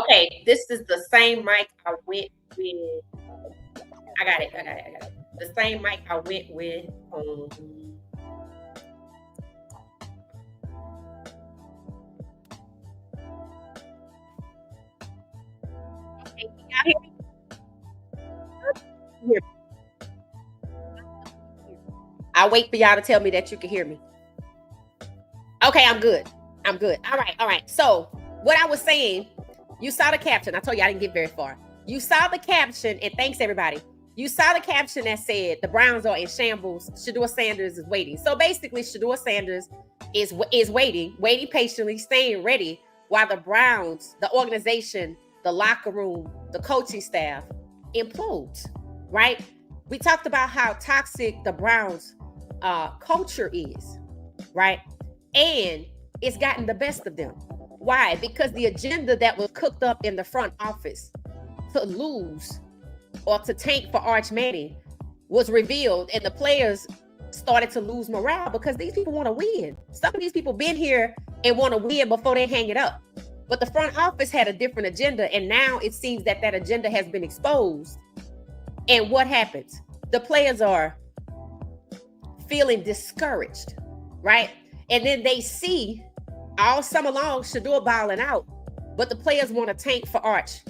Okay, this is the same mic I went with. I got it. I got it. I got it. The same mic I went with. Okay, can y'all hear me? I'll wait for y'all to tell me that you can hear me. Okay, I'm good. I'm good. All right. All right. So, what I was saying, you saw the caption. I told you I didn't get very far. You saw the caption, and thanks everybody. You saw the caption that said the Browns are in shambles. Shedeur Sanders is waiting. So basically, Shedeur Sanders is waiting patiently, staying ready while the Browns, the organization, the locker room, the coaching staff implodes. Right? We talked about how toxic the Browns culture is. Right? And it's gotten the best of them. Why? Because the agenda that was cooked up in the front office to lose or to tank for Arch Manning was revealed, and the players started to lose morale because these people want to win. Some of these people been here and want to win before they hang it up. But the front office had a different agenda, and now it seems that that agenda has been exposed. And what happens? The players are feeling discouraged, right? And then they see all summer long Shedeur balling out, but the players want to tank for Arch,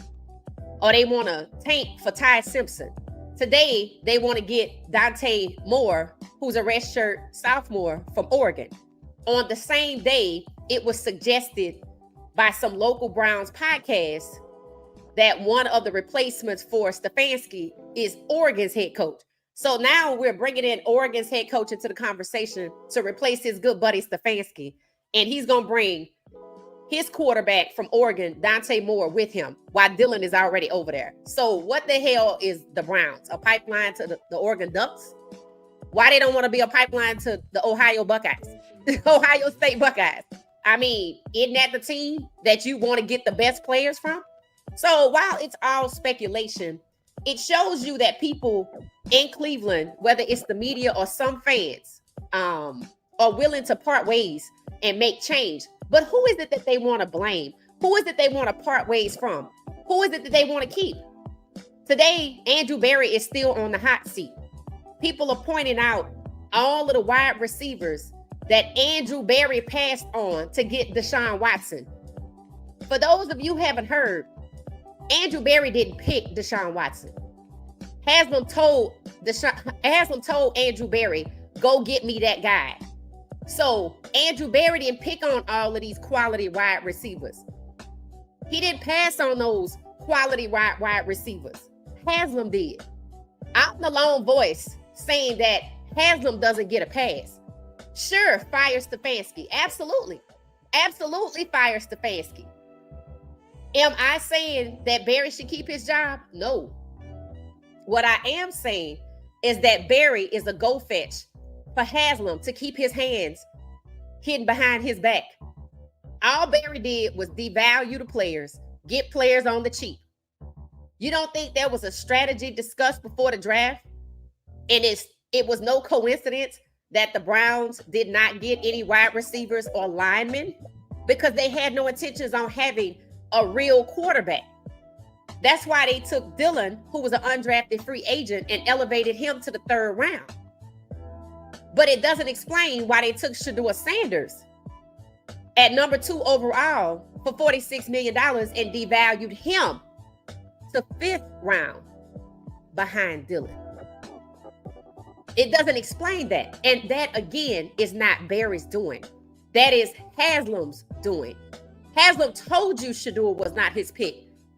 or they want to tank for Ty Simpson. Today, they want to get Dante Moore, who's a redshirt sophomore from Oregon. On the same day, it was suggested by some local Browns podcasts that one of the replacements for Stefanski is Oregon's head coach. So now we're bringing in Oregon's head coach into the conversation to replace his good buddy Stefanski. And he's going to bring his quarterback from Oregon, Dante Moore, with him while Dylan is already over there. So what the hell is the Browns? A pipeline to the Oregon Ducks? Why they don't want to be a pipeline to the Ohio Buckeyes, the Ohio State Buckeyes? I mean, isn't that the team that you want to get the best players from? So while it's all speculation, it shows you that people in Cleveland, whether it's the media or some fans, are willing to part ways and make change. But who is it that they want to blame? Who is it they want to part ways from? Who is it that they want to keep? Today, Andrew Berry is still on the hot seat. People are pointing out all of the wide receivers that Andrew Berry passed on to get Deshaun Watson. For those of you who haven't heard, Andrew Berry didn't pick Deshaun Watson. Haslam told Andrew Berry, go get me that guy. So Andrew Berry didn't pick on all of these quality wide receivers. He didn't pass on those quality wide receivers. Haslam did. I'm the lone voice saying that Haslam doesn't get a pass. Sure, fire Stefanski. Absolutely. Absolutely fire Stefanski. Am I saying that Berry should keep his job? No. What I am saying is that Berry is a go fetch for Haslam to keep his hands hidden behind his back. All Berry did was devalue the players, get players on the cheap. You don't think there was a strategy discussed before the draft? And it was no coincidence that the Browns did not get any wide receivers or linemen because they had no intentions on having a real quarterback. That's why they took Dylan, who was an undrafted free agent, and elevated him to the third round. But it doesn't explain why they took Shedeur Sanders at number 2 overall for $46 million and devalued him to 5th round behind Dylan. It doesn't explain that. And that, again, is not Berry's doing. That is Haslam's doing. Haslam told you Shedeur was not his pick,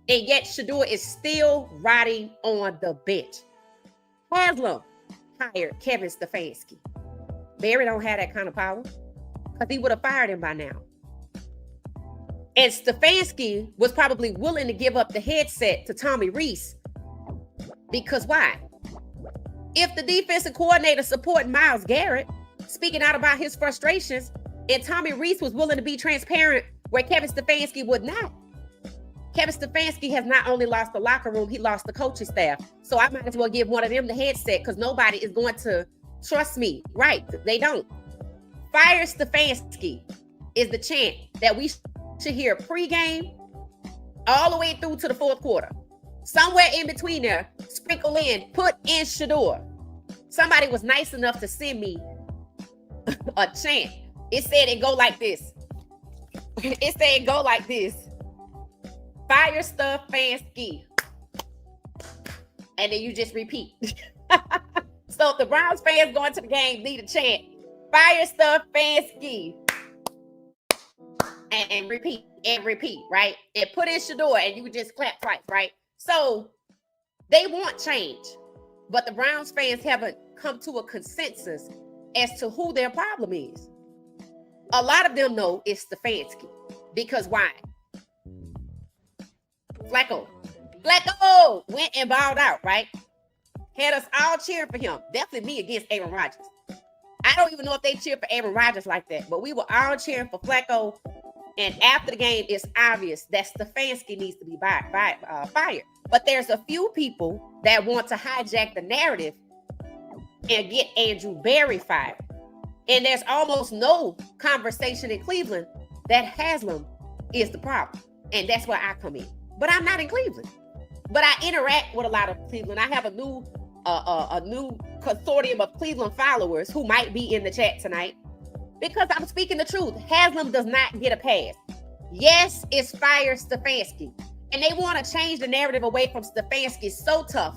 and yet Shedeur is still rotting on the bench. Haslam hired Kevin Stefanski. Berry don't have that kind of power because he would have fired him by now. And Stefanski was probably willing to give up the headset to Tommy Rees because why? If the defensive coordinator supporting Myles Garrett, speaking out about his frustrations, and Tommy Rees was willing to be transparent where Kevin Stefanski would not. Kevin Stefanski has not only lost the locker room, he lost the coaching staff. So I might as well give one of them the headset because nobody is going to trust me. Right, they don't. Fire Stefanski is the chant that we should hear pregame all the way through to the fourth quarter. Somewhere in between there, sprinkle in, put in Shedeur. Somebody was nice enough to send me a chant. It said it go like this. It said it go like this. Fire stuff, fan ski. And then you just repeat. So if the Browns fans going to the game need a chant. Fire stuff, fan ski. And repeat, right? And put in Shedeur, and you just clap twice, right? So they want change, but the Browns fans haven't come to a consensus as to who their problem is. A lot of them know it's Stefanski. Because why? Flacco went and balled out, right? Had us all cheering for him. Definitely me against Aaron Rodgers. I don't even know if they cheered for Aaron Rodgers like that, but we were all cheering for Flacco. And after the game, it's obvious that Stefanski needs to be fired. But there's a few people that want to hijack the narrative and get Andrew Berry fired. And there's almost no conversation in Cleveland that Haslam is the problem. And that's where I come in. But I'm not in Cleveland. But I interact with a lot of Cleveland. I have a new consortium of Cleveland followers who might be in the chat tonight. Because I'm speaking the truth. Haslam does not get a pass. Yes, it's fire Stefanski. And they want to change the narrative away from Stefanski so tough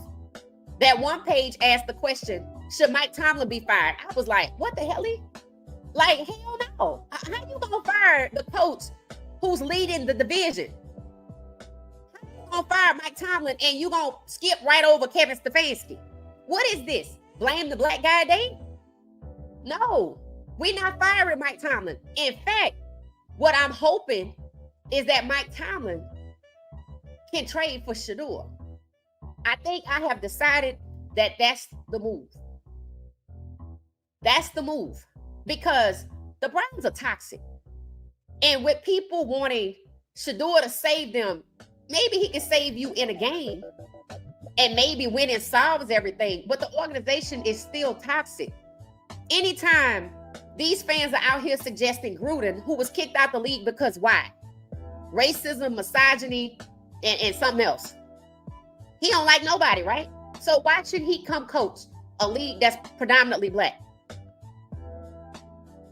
that one page asked the question, should Mike Tomlin be fired? I was like, what the hell? Like, hell no. How you going to fire the coach who's leading the division? How you going to fire Mike Tomlin and you going to skip right over Kevin Stefanski? What is this? Blame the black guy day? No. We're not firing Mike Tomlin. In fact, what I'm hoping is that Mike Tomlin can trade for Shedeur. I think I have decided that that's the move. That's the move. Because the Browns are toxic. And with people wanting Shedeur to save them, maybe he can save you in a game. And maybe winning solves everything. But the organization is still toxic. Anytime these fans are out here suggesting Gruden, who was kicked out the league because why? Racism, misogyny, and something else. He don't like nobody, right? So why should he come coach a league that's predominantly black?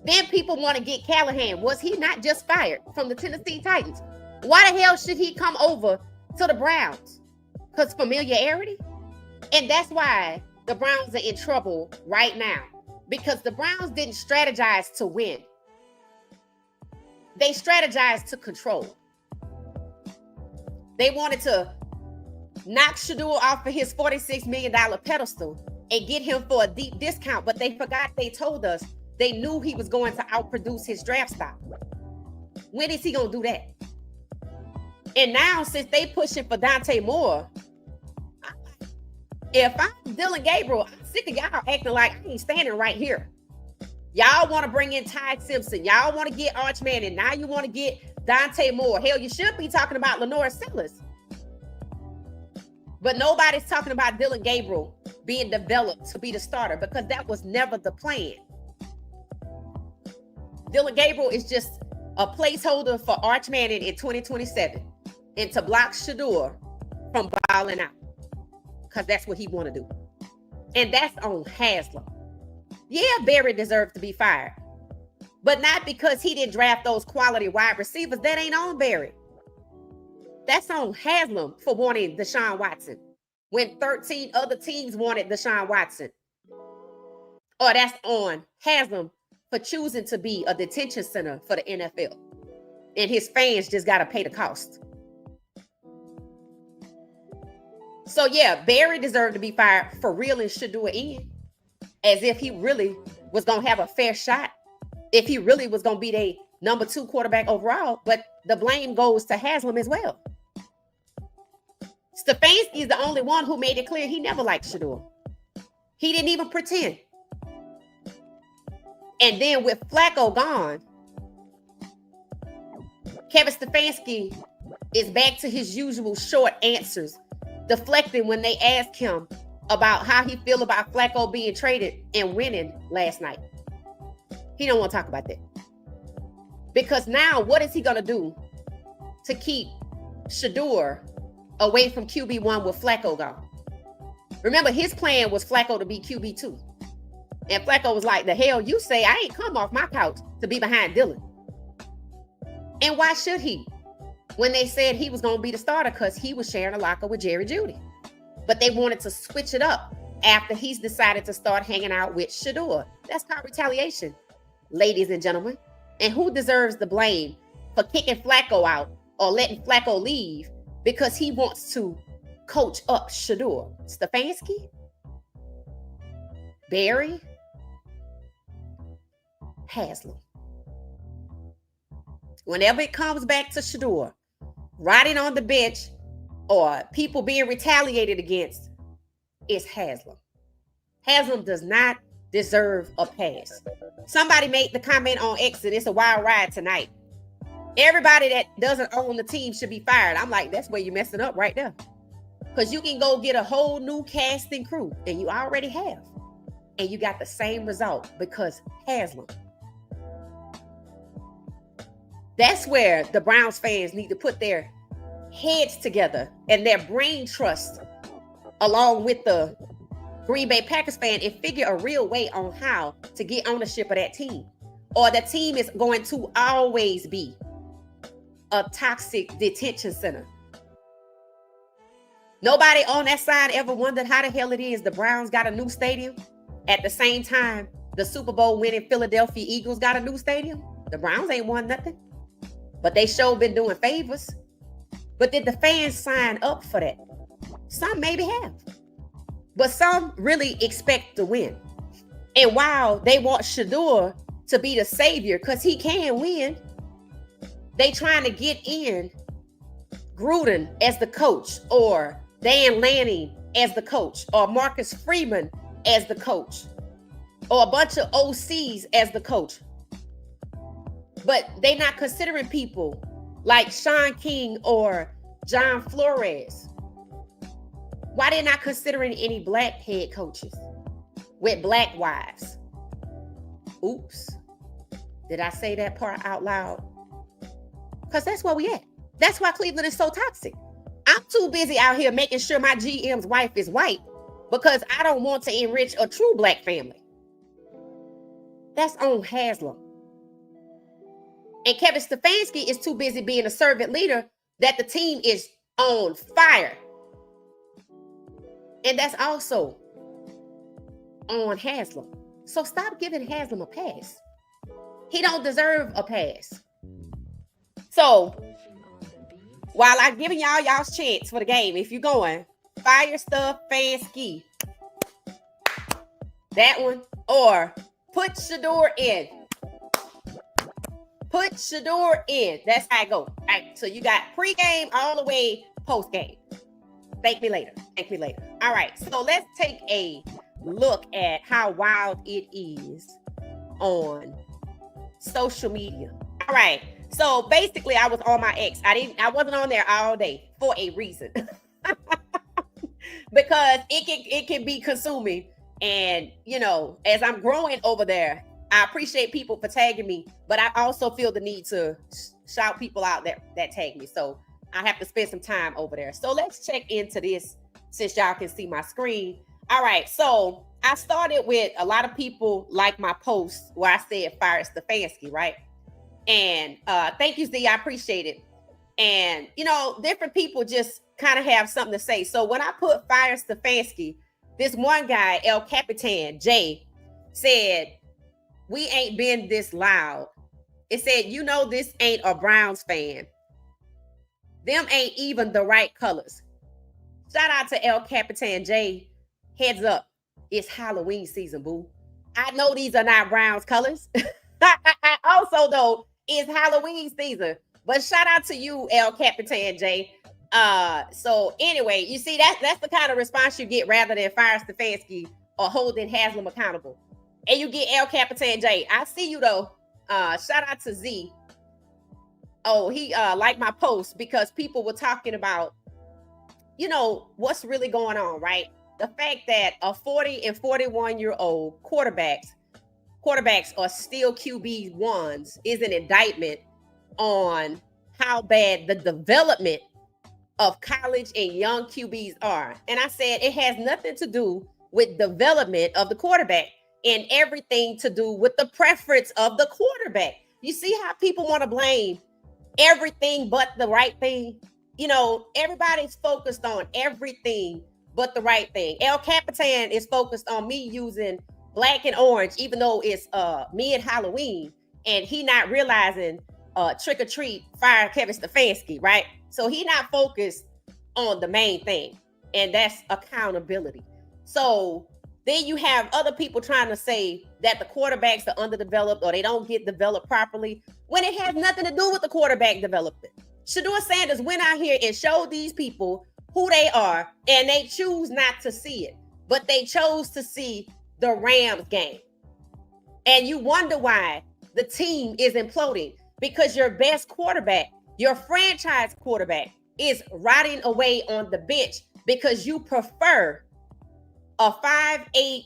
Then people want to get Callahan. Was he not just fired from the Tennessee Titans? Why the hell should he come over to the Browns? Because familiarity? And that's why the Browns are in trouble right now. Because the Browns didn't strategize to win. They strategized to control. They wanted to knock Shedeur off of his $46 million pedestal and get him for a deep discount, but they forgot they told us they knew he was going to outproduce his draft stock. When is he going to do that? And now, since they pushing for Dante Moore, if I'm Dylan Gabriel, I'm sick of y'all acting like I ain't standing right here. Y'all want to bring in Ty Simpson. Y'all want to get Arch Manning. Now you want to get Dante Moore. Hell, you should be talking about Lenore Sellers. But nobody's talking about Dylan Gabriel being developed to be the starter because that was never the plan. Dylan Gabriel is just a placeholder for Arch Manning in 2027 and to block Shedeur from balling out. Because that's what he want to do. And that's on Haslam. Yeah, Berry deserved to be fired. But not because he didn't draft those quality wide receivers. That ain't on Berry. That's on Haslam for wanting Deshaun Watson. When 13 other teams wanted Deshaun Watson. Or that's on Haslam for choosing to be a detention center for the NFL. And his fans just got to pay the cost. So yeah, Berry deserved to be fired for reeling Shedeur in. As if he really was going to have a fair shot. If he really was going to be the number 2 quarterback overall. But the blame goes to Haslam as well. Stefanski is the only one who made it clear he never liked Shedeur. He didn't even pretend. And then with Flacco gone, Kevin Stefanski is back to his usual short answers, deflecting when they ask him about how he feel about Flacco being traded and winning last night. He don't want to talk about that. Because now, what is he going to do to keep Shedeur away from QB1 with Flacco gone. Remember, his plan was Flacco to be QB2. And Flacco was like, the hell you say? I ain't come off my couch to be behind Dylan. And why should he? When they said he was going to be the starter because he was sharing a locker with Jerry Jeudy. But they wanted to switch it up after he's decided to start hanging out with Shedeur. That's called retaliation, ladies and gentlemen. And who deserves the blame for kicking Flacco out or letting Flacco leave because he wants to coach up Shedeur? Stefanski? Barry? Haslam. Whenever it comes back to Shedeur, riding on the bench or people being retaliated against, it's Haslam. Haslam does not deserve a pass. Somebody made the comment on X that it's a wild ride tonight. Everybody that doesn't own the team should be fired. I'm like, that's where you're messing up right there. Because you can go get a whole new casting crew, and you already have. And you got the same result because Haslam. That's where the Browns fans need to put their heads together and their brain trust along with the Green Bay Packers fan and figure a real way on how to get ownership of that team. Or the team is going to always be a toxic detention center. Nobody on that side ever wondered how the hell it is the Browns got a new stadium at the same time the Super Bowl winning Philadelphia Eagles got a new stadium. The Browns ain't won nothing. But they sure been doing favors. But did the fans sign up for that? Some maybe have. But some really expect to win. And while they want Shedeur to be the savior because he can win, they trying to get in Gruden as the coach or Dan Lanning as the coach or Marcus Freeman as the coach or a bunch of OCs as the coach. But they not considering people like Sean King or John Flores. Why they not considering any black head coaches with black wives? Oops. Did I say that part out loud? Because that's where we at. That's why Cleveland is so toxic. I'm too busy out here making sure my GM's wife is white because I don't want to enrich a true black family. That's on Haslam. And Kevin Stefanski is too busy being a servant leader that the team is on fire. And that's also on Haslam. So stop giving Haslam a pass. He don't deserve a pass. So while I'm giving y'all's chance for the game, if you're going, fire stuff, Stefanski. That one. Or put Shedeur in. Put Shedeur in. That's how I go. All right. So you got pregame all the way postgame. Thank me later. Thank me later. All right. So let's take a look at how wild it is on social media. All right. So basically, I was on my ex. I wasn't on there all day for a reason. Because it can be consuming. And, you know, as I'm growing over there, I appreciate people for tagging me, but I also feel the need to shout people out that tag me. So I have to spend some time over there. So let's check into this since y'all can see my screen. All right. So I started with a lot of people like my post where I said fire Stefanski, right? And thank you, Z. I appreciate it. And, you know, different people just kind of have something to say. So when I put fire Stefanski, this one guy, El Capitan, Jay, said, we ain't been this loud. It said, you know, this ain't a Browns fan. Them ain't even the right colors. Shout out to El Capitan J. Heads up. It's Halloween season, boo. I know these are not Browns colors. Also, though, it's Halloween season. But shout out to you, El Capitan J. So anyway, you see, that's the kind of response you get rather than fire Stefanski or holding Haslam accountable. And you get El Capitan J. I see you though. Shout out to Z. Oh, he liked my post because people were talking about, you know, what's really going on, right? The fact that a 40 and 41-year-old quarterbacks are still QB1s is an indictment on how bad the development of college and young QBs are. And I said it has nothing to do with development of the quarterback and everything to do with the preference of the quarterback. You see how people want to blame everything but the right thing? You know, everybody's focused on everything but the right thing. El Capitan is focused on me using black and orange, even though it's mid-Halloween, and he not realizing trick or treat, fire Kevin Stefanski, right? So he not focused on the main thing, and that's accountability. So then you have other people trying to say that the quarterbacks are underdeveloped or they don't get developed properly when it has nothing to do with the quarterback development. Shiloh Sanders went out here and showed these people who they are, and they choose not to see it, but they chose to see the Rams game. And you wonder why the team is imploding, because your best quarterback, your franchise quarterback, is rotting away on the bench because you prefer a 5'8"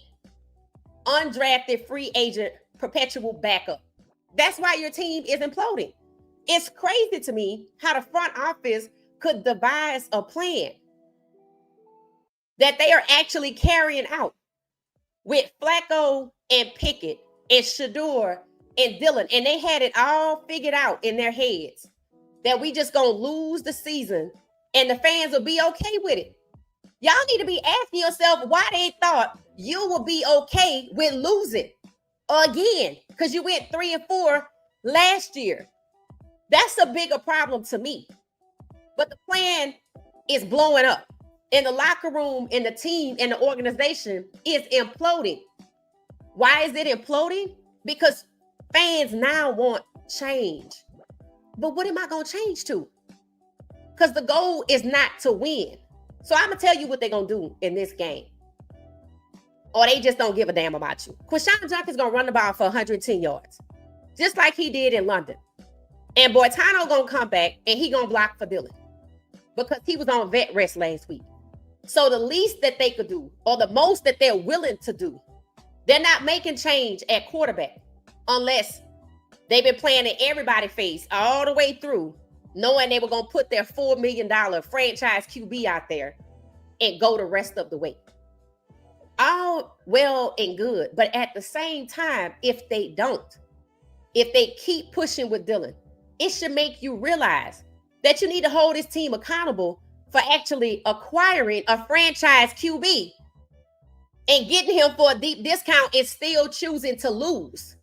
undrafted free agent perpetual backup. That's why your team is imploding. It's crazy to me how the front office could devise a plan that they are actually carrying out with Flacco and Pickett and Shedeur and Dillon, and they had it all figured out in their heads that we just gonna lose the season and the fans will be okay with it. Y'all need to be asking yourself why they thought you would be okay with losing again, because you went 3-4 last year. That's a bigger problem to me. But the plan is blowing up, and the locker room and the team and the organization is imploding. Why is it imploding? Because fans now want change. But what am I going to change to? Because the goal is not to win. So I'm going to tell you what they're going to do in this game. Or they just don't give a damn about you. Quinshon Judkins going to run the ball for 110 yards, just like he did in London. And Boitano going to come back and he going to block for Dillon because he was on vet rest last week. So the least that they could do, or the most that they're willing to do, they're not making change at quarterback unless they've been playing in everybody's face all the way through, knowing they were going to put their $4 million franchise QB out there and go the rest of the way. All well and good. But at the same time, if they don't, if they keep pushing with Dillon, it should make you realize that you need to hold this team accountable for actually acquiring a franchise QB and getting him for a deep discount and still choosing to lose.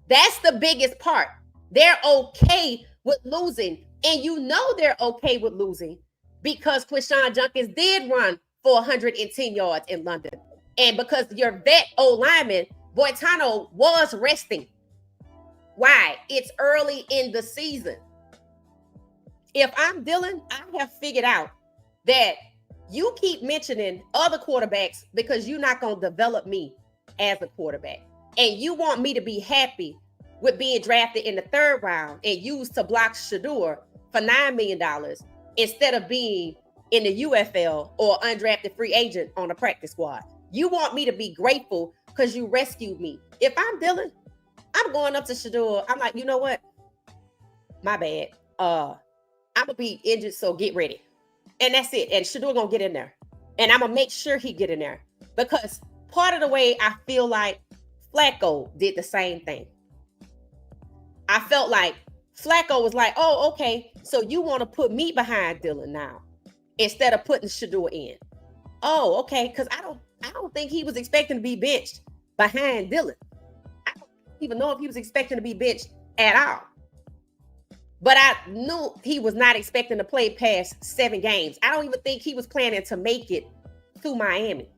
That's the biggest part. They're okay with losing. And you know they're okay with losing because Quinshon Judkins did run for 110 yards in London. And because your vet O-lineman, Boitano, was resting. Why? It's early in the season. If I'm Dillon, I have figured out that you keep mentioning other quarterbacks because you're not going to develop me as a quarterback. And you want me to be happy with being drafted in the 3rd round and used to block Shedeur for $9 million instead of being in the UFL or undrafted free agent on a practice squad. You want me to be grateful because you rescued me. If I'm Dillon, I'm going up to Shedeur. I'm like, you know what? My bad. I'm going to be injured, so get ready. And that's it. And Shedeur going to get in there. And I'm going to make sure he get in there. Because part of the way I feel like Flacco did the same thing. I felt like Flacco was like, oh, okay, so you want to put me behind Dillon now instead of putting Shedeur in. Oh, okay, because I don't think he was expecting to be benched behind Dillon. I don't even know if he was expecting to be benched at all. But I knew he was not expecting to play past 7 games. I don't even think he was planning to make it through Miami.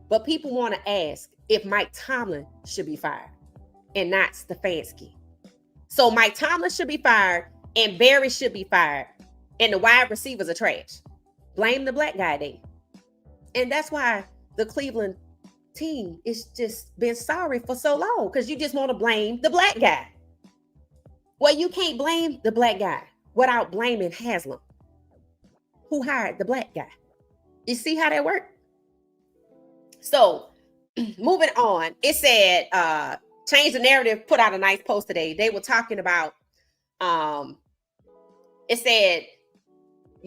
But people want to ask if Mike Tomlin should be fired and not Stefanski. So Mike Tomlin should be fired and Barry should be fired. And the wide receivers are trash. Blame the black guy then. And that's why the Cleveland team is just been sorry for so long, because you just want to blame the black guy. Well, you can't blame the black guy without blaming Haslam, who hired the black guy. You see how that worked? So moving on, it said, Change the Narrative put out a nice post today. They were talking about, it said,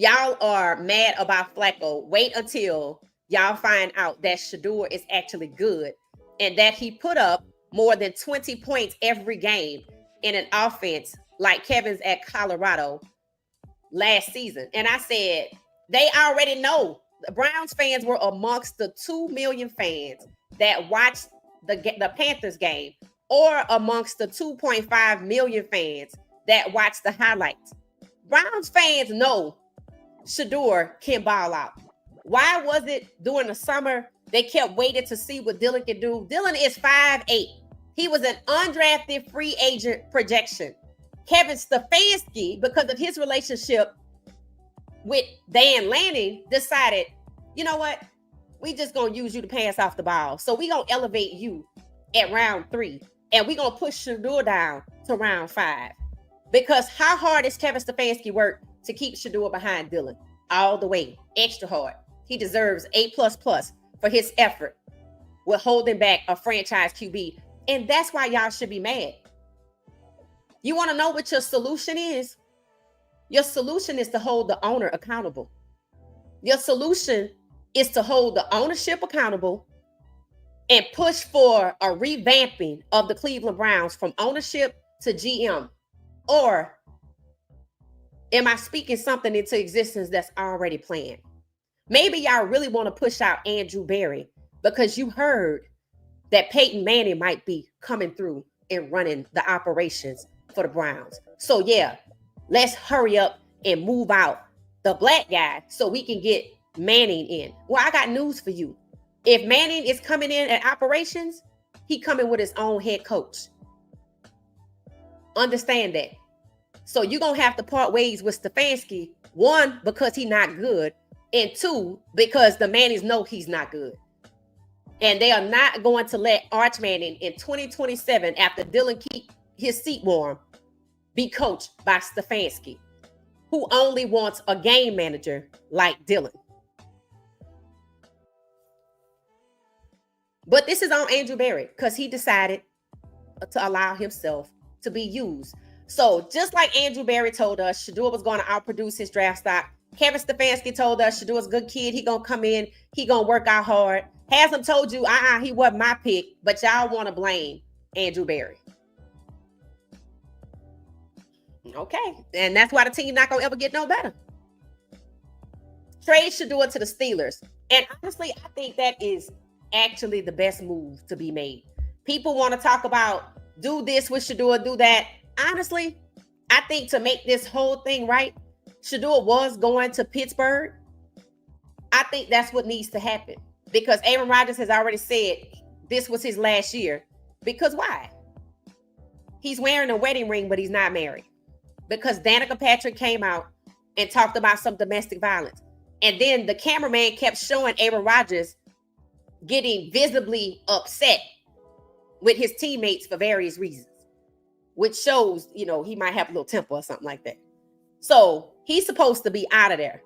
Y'all are mad about Flacco. Wait until y'all find out that Shedeur is actually good and that he put up more than 20 points every game in an offense like Kevin's at Colorado last season. And I said, they already know. The Browns fans were amongst the 2 million fans that watched the Panthers game, or amongst the 2.5 million fans that watched the highlights. Browns fans know Shedeur can ball out. Why was it during the summer they kept waiting to see what Dylan can do? Dylan is 5'8". He was an undrafted free agent projection. Kevin Stefanski, because of his relationship with Dan Lanning, decided, you know what? We just going to use you to pass off the ball. So we going to elevate you at round 3. And we going to push Shedeur down to round 5. Because how hard is Kevin Stefanski work to keep Shedeur behind Dylan? All the way. Extra hard. He deserves A++ for his effort with holding back a franchise QB. And that's why y'all should be mad. You want to know what your solution is? Your solution is to hold the owner accountable. Your solution is to hold the ownership accountable and push for a revamping of the Cleveland Browns from ownership to GM. Or am I speaking something into existence that's already planned? Maybe y'all really want to push out Andrew Berry because you heard that Peyton Manning might be coming through and running the operations for the Browns. So yeah, let's hurry up and move out the black guy so we can get Manning in. Well, I got news for you. If Manning is coming in at operations, he coming with his own head coach. Understand that. So you're going to have to part ways with Stefanski. 1, because he's not good. And 2, because the Mannings know he's not good. And they are not going to let Arch Manning in 2027, after Dylan keep his seat warm, be coached by Stefanski, who only wants a game manager like Dylan. But this is on Andrew Berry because he decided to allow himself to be used. So just like Andrew Berry told us, Shedeur was going to outproduce his draft stock. Kevin Stefanski told us Shedeur's a good kid. He going to come in. He going to work out hard. Haslam told you, he wasn't my pick, but y'all want to blame Andrew Berry. Okay. And that's why the team not going to ever get no better. Trade Shedeur to the Steelers. And honestly, I think that is actually the best move to be made. People want to talk about do this with Shedeur, do that. Honestly, I think to make this whole thing right, Shedeur was going to Pittsburgh. I think that's what needs to happen because Aaron Rodgers has already said this was his last year. Because why? He's wearing a wedding ring, but he's not married. Because Danica Patrick came out and talked about some domestic violence. And then the cameraman kept showing Aaron Rodgers getting visibly upset with his teammates for various reasons, which shows, he might have a little temper or something like that. So he's supposed to be out of there.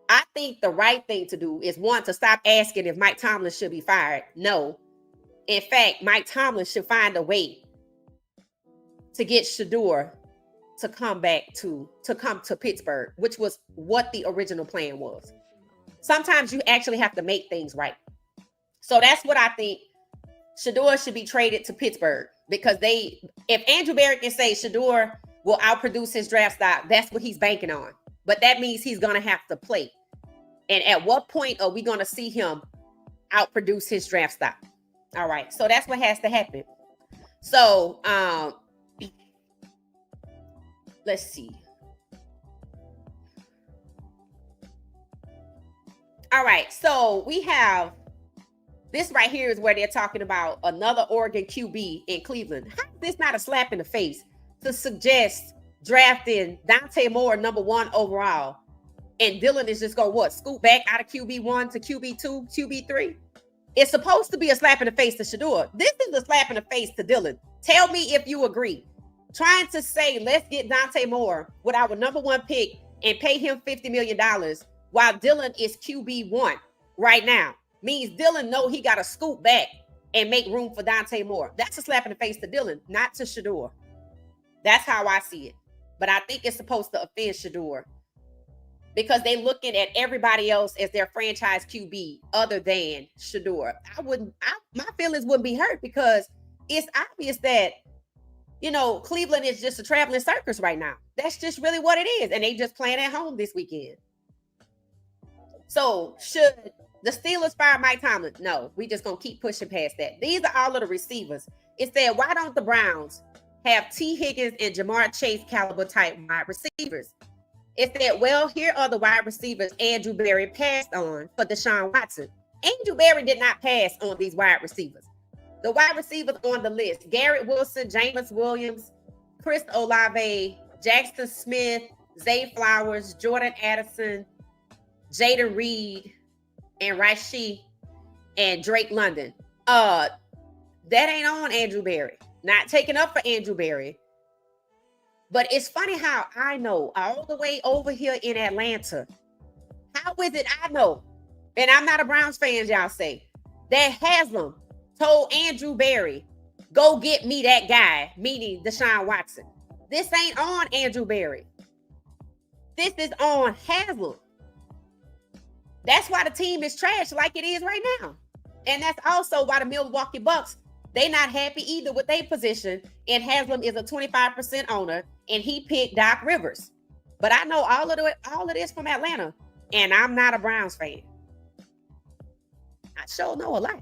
I think the right thing to do is, 1, to stop asking if Mike Tomlin should be fired. No. In fact, Mike Tomlin should find a way to get Shedeur to come to Pittsburgh, which was what the original plan was. Sometimes you actually have to make things right. So that's what I think. Shedeur should be traded to Pittsburgh because if Andrew Berry can say Shedeur will outproduce his draft stock, that's what he's banking on. But that means he's going to have to play. And at what point are we going to see him outproduce his draft stock? All right. So that's what has to happen. So let's see. All right. So we have this right here is where they're talking about another Oregon QB in Cleveland. How is this not a slap in the face to suggest drafting Dante Moore number 1 overall, and Dylan is just going scoot back out of QB1 to QB2, QB3? It's supposed to be a slap in the face to Shedeur. This is a slap in the face to Dylan. Tell me if you agree. Trying to say, let's get Dante Moore with our number 1 pick and pay him $50 million while Dylan is QB1 right now means Dylan know he got to scoot back and make room for Dante Moore. That's a slap in the face to Dylan, not to Shedeur. That's how I see it. But I think it's supposed to offend Shedeur because they looking at everybody else as their franchise QB other than Shedeur. My feelings wouldn't be hurt because it's obvious that, Cleveland is just a traveling circus right now. That's just really what it is. And they just playing at home this weekend. So should the Steelers fire Mike Tomlin? No, we just going to keep pushing past that. These are all of the receivers. It said, why don't the Browns have T. Higgins and Jamar Chase caliber type wide receivers? It said, well, here are the wide receivers Andrew Berry passed on for Deshaun Watson. Andrew Berry did not pass on these wide receivers. The wide receivers on the list: Garrett Wilson, Jameis Williams, Chris Olave, Jackson Smith, Zay Flowers, Jordan Addison, Jaden Reed, and Rashee and Drake London. That ain't on Andrew Berry. Not taken up for Andrew Berry. But it's funny how I know all the way over here in Atlanta. How is it I know? And I'm not a Browns fan, y'all say. That Haslam told Andrew Berry, go get me that guy, meaning Deshaun Watson. This ain't on Andrew Berry. This is on Haslam. That's why the team is trash like it is right now. And that's also why the Milwaukee Bucks, they not happy either with their position. And Haslam is a 25% owner, and he picked Doc Rivers. But I know all of this from Atlanta, and I'm not a Browns fan. I sure know a lot.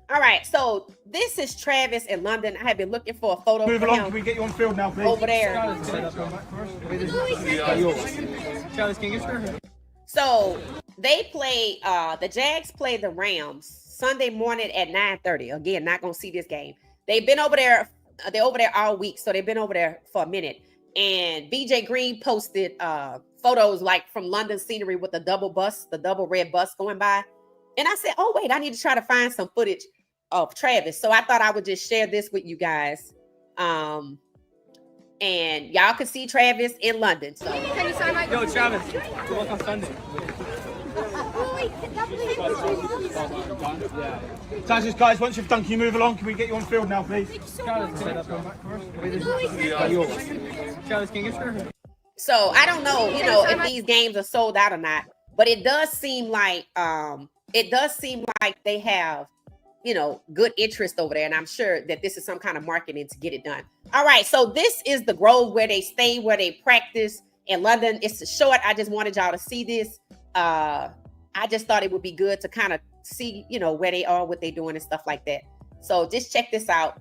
All right, so this is Travis in London. I have been looking for a photo. Move along. Can we get you on field now, please? Over there. So they play. The Jags play the Rams Sunday morning at 9:30. Again, not gonna see this game. They've been over there. They're over there all week, so they've been over there for a minute. And BJ Green posted photos like from London scenery with the double red bus going by. And I said, oh wait, I need to try to find some footage of Travis. So I thought I would just share this with you guys. And y'all can see Travis in London. So Can you sign my Yo, Travis, good luck on Sunday. Travis, guys, once you've done, can you move along? Can we get you on field now, please? Travis, can you get So I don't know, if these games are sold out or not, but it does seem like they have, good interest over there. And I'm sure that this is some kind of marketing to get it done. All right. So this is the Grove where they stay, where they practice in London. It's a short. I just wanted y'all to see this. I just thought it would be good to kind of see, where they are, what they're doing and stuff like that. So just check this out.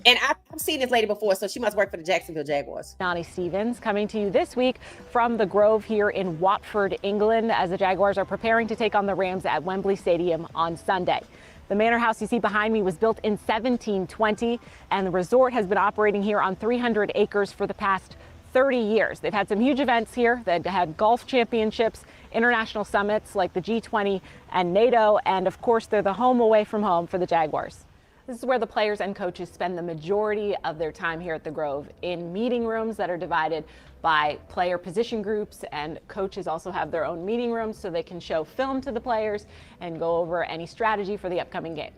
And I've seen this lady before, so she must work for the Jacksonville Jaguars. Donnie Stevens coming to you this week from the Grove here in Watford, England, as the Jaguars are preparing to take on the Rams at Wembley Stadium on Sunday. The manor house you see behind me was built in 1720, and the resort has been operating here on 300 acres for the past 30 years. They've had some huge events here. They've had golf championships, international summits like the G20 and NATO, and of course, they're the home away from home for the Jaguars. This is where the players and coaches spend the majority of their time here at the Grove, in meeting rooms that are divided by player position groups, and coaches also have their own meeting rooms so they can show film to the players and go over any strategy for the upcoming game.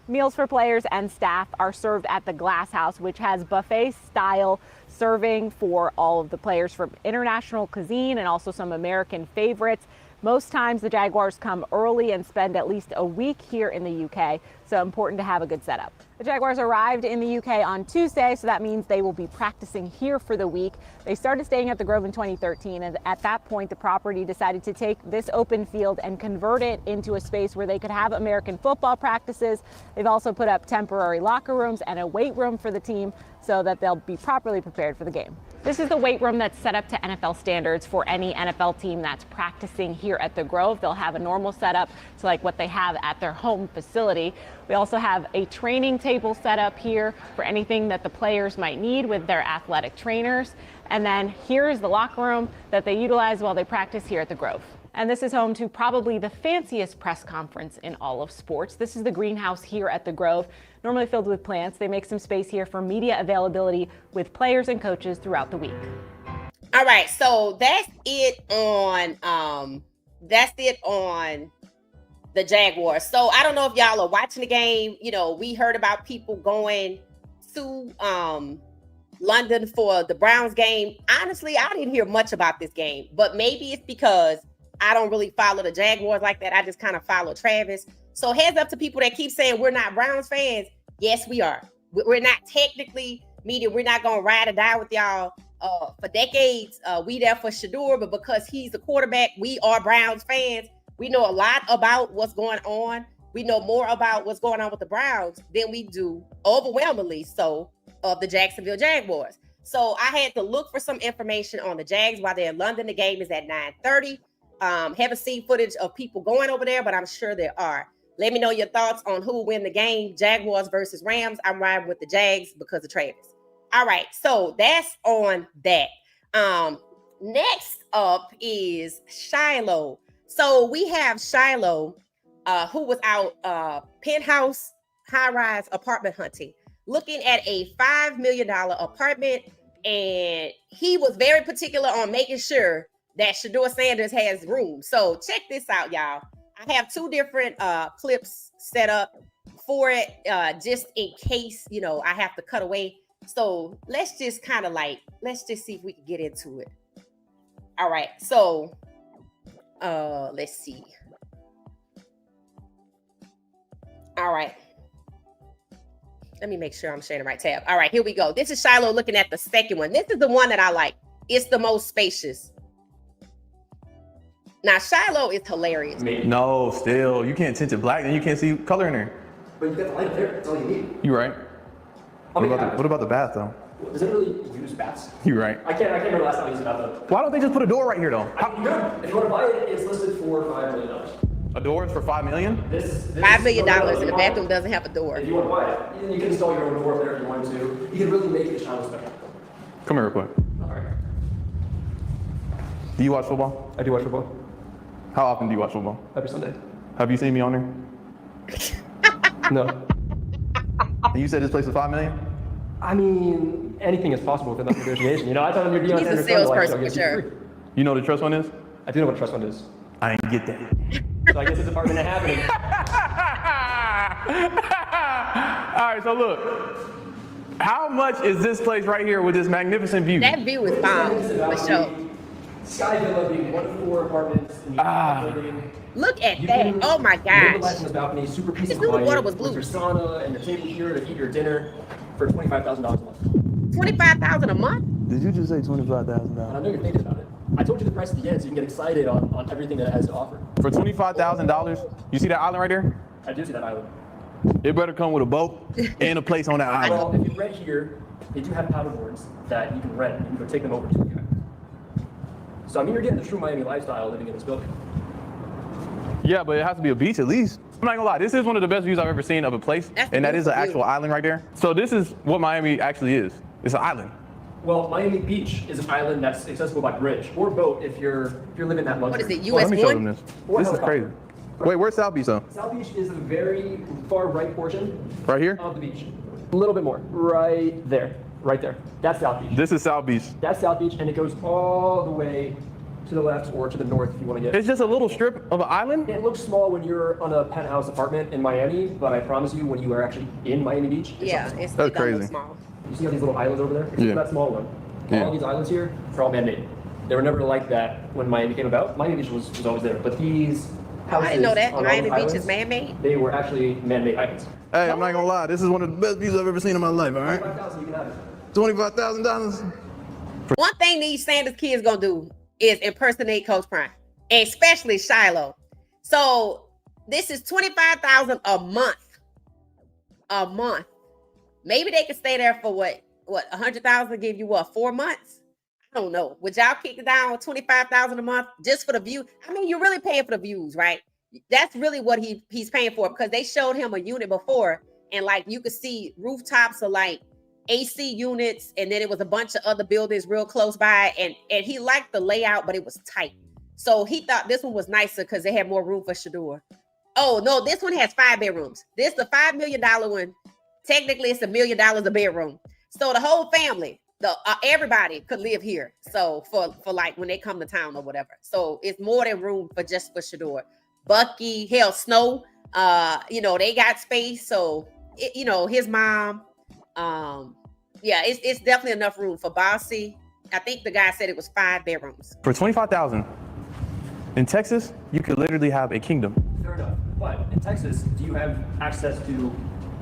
Meals for players and staff are served at the Glass House, which has buffet-style serving for all of the players, from international cuisine and also some American favorites. Most times the Jaguars come early and spend at least a week here in the UK, so important to have a good setup. The Jaguars arrived in the UK on Tuesday, so that means they will be practicing here for the week. They started staying at the Grove in 2013, and at that point the property decided to take this open field and convert it into a space where they could have American football practices. They've also put up temporary locker rooms and a weight room for the team so that they'll be properly prepared for the game. This is the weight room that's set up to NFL standards for any NFL team that's practicing here at the Grove. They'll have a normal setup to like what they have at their home facility. We also have a training table set up here for anything that the players might need with their athletic trainers. And then here's the locker room that they utilize while they practice here at the Grove. And this is home to probably the fanciest press conference in all of sports. This is the greenhouse here at the Grove, normally filled with plants. They make some space here for media availability with players and coaches throughout the week. All right, so that's it on the Jaguars. So I don't know if y'all are watching the game. We heard about people going to London for the Browns game. Honestly, I didn't hear much about this game, but maybe it's because I don't really follow the Jaguars like that. I just kind of follow Travis. So heads up to people that keep saying we're not Browns fans. Yes, we are. We're not technically, meaning we're not going to ride or die with y'all for decades. We there for Shedeur, but because he's the quarterback, we are Browns fans. We know a lot about what's going on. We know more about what's going on with the Browns than we do, overwhelmingly so, of the Jacksonville Jaguars. So I had to look for some information on the Jags while they're in London. The game is at 9:30. Haven't seen footage of people going over there, but I'm sure there are. Let me know your thoughts on who will win the game, Jaguars versus Rams. I'm riding with the Jags because of Travis. All right, so that's on that. Next up is Shiloh. So we have Shiloh, who was out penthouse high-rise apartment hunting, looking at a $5 million apartment, and he was very particular on making sure that Shiloh Sanders has room. So check this out, y'all. I have two different clips set up for it, just in case, I have to cut away. So let's just kind of let's just see if we can get into it. All right, so let's see. All right. Let me make sure I'm sharing the right tab. All right, here we go. This is Shiloh looking at the second one. This is the one that I like. It's the most spacious. Now, Shiloh is hilarious. No, still. You can't tint it black, then you can't see color in there. But you got the light up there. That's all you need. You right. What about the bath, though? Does it really use baths? You right. I can't remember the last time I used a bathtub. Why don't they just put a door right here, though? If you want to buy it, it's listed for $5 million. A door is for $5 million? This $5 million, and the bathroom doesn't have a door. If you want to buy it, you can install your own door there if you want to. You can really make it Shiloh special. Come here real quick. All right. Do you watch football? I do watch football. How often do you watch football? Every Sunday. Have you seen me on there? No. And you said this place is $5 million? I mean, anything is possible with enough negotiation. I thought you're dealing He's a salesperson for sure. You know what a trust fund is? I do know what a trust fund is. I didn't get that. So I guess it's apartment and happening. All right, so look. How much is this place right here with this magnificent view? That view is bomb for sure. Sky Villa being 1 to 4 apartments in the building. Look at that. Oh my gosh. Lights on the balcony, super peace and knew the quiet. water was blue. With your sauna and the table here to eat your dinner for $25,000 a month. $25,000 a month? Did you just say $25,000? And I know you're thinking about it. I told you the price at the end so you can get excited on everything that it has to offer. For $25,000, you see that island right there? I do see that island. It better come with a boat and a place on that island. Well, if you rent here, they do have paddleboards that you can rent and you can take them over to the island. So, I mean, you're getting the true Miami lifestyle living in this building. Yeah, but it has to be a beach at least. I'm not gonna lie, this is one of the best views I've ever seen of a place, and that is an actual island right there. So this is what Miami actually is. It's an island. Well, Miami Beach is an island that's accessible by bridge or boat if you're living that luxury. What is it, Let US me show them 1? this. This is crazy. Wait, where's South Beach though? South Beach is the very far right portion Right here? of the beach. A little bit more. Right there. Right there. That's South Beach. This is South Beach. That's South Beach, and it goes all the way to the left or to the north if you want to get. It's just a little strip of an island? It looks small when you're on a penthouse apartment in Miami, but I promise you, when you are actually in Miami Beach, it's Yeah, not small. it's That's crazy. small. You see all these little islands over there? It's Yeah. that small one. Yeah. All these islands here are all man-made. They were never like that when Miami came about. Miami Beach was always there, but these houses I didn't know that. on all Miami those Beach islands, is man-made. They were actually man-made islands. Hey, I'm not gonna lie, this is one of the best views I've ever seen in my life, all right? 5,000, you can have it. $25,000. One thing these Sanders kids gonna do is impersonate Coach Prime, and especially Shiloh. So this is $25,000 a month. A month. Maybe they could stay there for what 100,000 give you 4 months? I don't know. Would y'all kick it down with 25,000 a month just for the view? I mean, you're really paying for the views, right? That's really what he's paying for, because they showed him a unit before, and like you could see rooftops are like AC units, and then it was a bunch of other buildings real close by, and he liked the layout, but it was tight. So he thought this one was nicer because they had more room for Shedeur. Oh no, this one has 5 bedrooms. This the $5 million one. Technically, it's $1 million a bedroom. So the whole family, everybody could live here. So for like when they come to town or whatever. So it's more than room for just for Shedeur. Bucky, hell, Snow, they got space. So his mom, Yeah, it's definitely enough room for Bossy. I think the guy said it was 5 bedrooms. For $25,000 in Texas, you could literally have a kingdom. Fair enough. But in Texas, do you have access to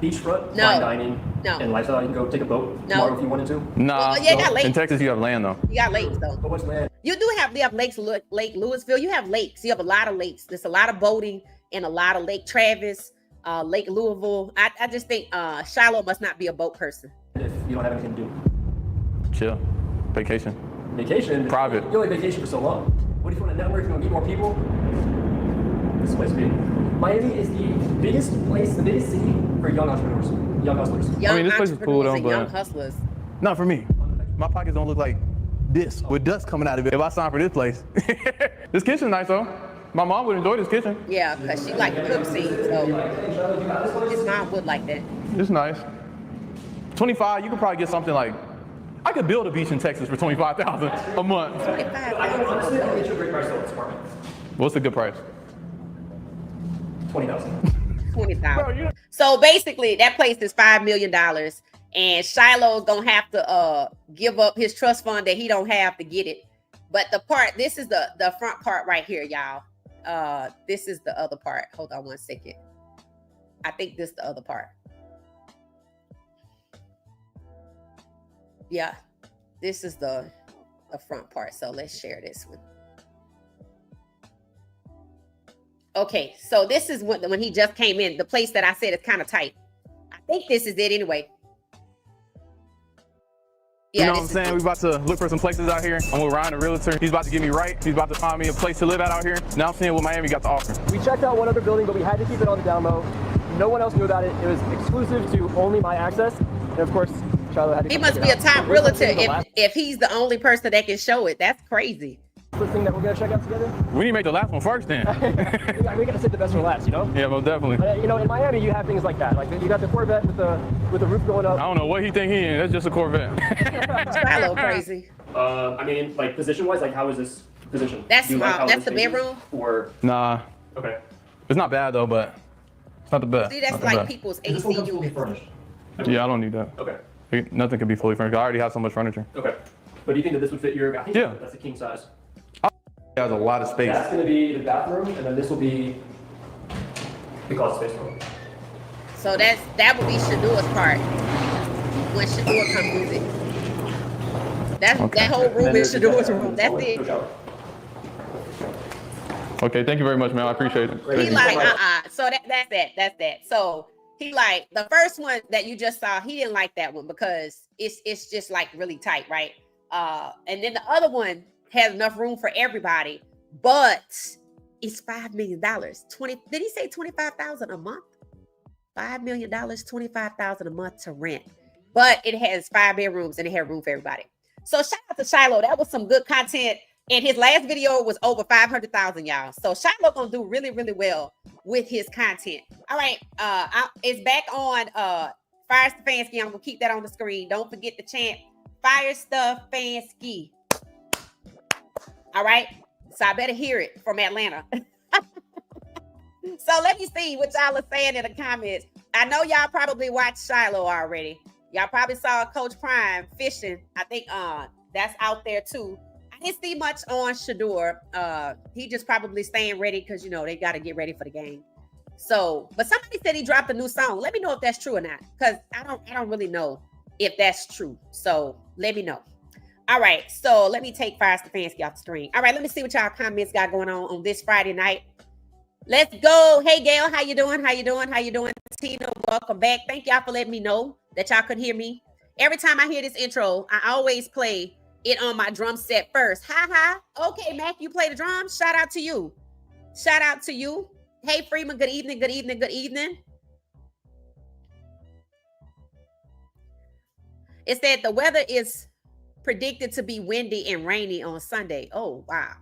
beachfront, No. fine dining, No. and lifestyle? You can go take a boat No. tomorrow if you wanted to. Nah, Well, yeah, you got lakes. in Texas, you have land though. You got lakes though. But what's land? You have lakes, Lake Louisville. You have lakes. You have a lot of lakes. There's a lot of boating and a lot of Lake Travis, Lake Louisville. I just think Shiloh must not be a boat person. If you don't have anything to do. Chill, vacation. Vacation. Private. You only vacation for so long. What if you want to network? You want to meet more people? This is the place to be. Miami is the biggest place, the biggest city for young entrepreneurs, young hustlers. Young this place is cool though, entrepreneurs and young but hustlers. not for me. My pockets don't look like this with dust coming out of it. If I sign for this place, this kitchen's nice though. My mom would enjoy this kitchen. Yeah, because she like the cook scene, so his mom would like that. It's nice. 25, you could probably get something like, I could build a beach in Texas for $25,000 a month. Honestly, I can get you a great price on this apartment. What's the good price? $20,000. $20,000. So basically, that place is $5 million, and Shiloh's gonna have to give up his trust fund that he don't have to get it. But this is the front part right here, y'all. This is the other part. Hold on one second. I think this is the other part. Yeah, this is the front part. So let's share this one. Okay, so this is when he just came in, the place that I said is kind of tight. I think this is it anyway. You know what I'm saying? We about to look for some places out here. I'm with Ryan, the realtor. He's about to get me right. He's about to find me a place to live at out here. Now I'm seeing what Miami got to offer. We checked out one other building, but we had to keep it on the down low. No one else knew about it. It was exclusive to only my access. And of course, Shiloh had to He come must check be it a out. top We're realtor listing the if he's the only person that can show it. That's crazy. listing that we're gonna check out together. We need to make the last one first then. We gotta save the best for last, you know? Yeah, most definitely. But, you know, in Miami, you have things like that. Like you got the Corvette with the roof going up. I don't know what he think he in. That's just a Corvette. Shiloh crazy. I mean, like position-wise, like how is this position? That's Do you like small. how That's this the changes? bedroom? Or Nah, okay. it's not bad though, but it's not the best. See, that's Not the like best. people's This AC one comes fully units. furnished. Yeah, I don't need that. Okay. Nothing can be fully furnished. I already have so much furniture. Okay. But do you think that this would fit your? I think Yeah. That's a king size. It has a lot of space. That's gonna be the bathroom, and then this will be the closet space room. So that would be Shedeur's part when Shedeur comes visit. That whole room is Shedeur's room. That's it. Okay, thank you very much, man. I appreciate it. He like, So that's that. So he like the first one that you just saw, he didn't like that one because it's just like really tight, right? And then the other one has enough room for everybody, but it's $5 million. Did he say 25,000 a month? $5 million, 25,000 a month to rent. But it has 5 bedrooms and it had room for everybody. So shout out to Shiloh. That was some good content. And his last video was over 500,000, y'all. So Shiloh gonna do really, really well with his content. All right, it's back on Fire Stefanski. I'm gonna keep that on the screen. Don't forget to chant Fire Stefanski. All right, so I better hear it from Atlanta. So let me see what y'all are saying in the comments. I know y'all probably watched Shiloh already. Y'all probably saw Coach Prime fishing. I think that's out there too. I didn't see much on Shedeur. He just probably staying ready because, you know, they got to get ready for the game. So, but somebody said he dropped a new song. Let me know if that's true or not, because I don't really know if that's true. So let me know. All right, so let me take Fire Stefanski off the screen. All right, let me see what y'all comments got going on this Friday night. Let's go. Hey, Gail, how you doing? How you doing? How you doing? Tina, welcome back. Thank y'all for letting me know that y'all could hear me. Every time I hear this intro, I always play it on my drum set first. Ha. Okay, Mac, you play the drums. Shout out to you. Shout out to you. Hey, Freeman, good evening, good evening, good evening. It said the weather is predicted to be windy and rainy on Sunday. Oh, wow.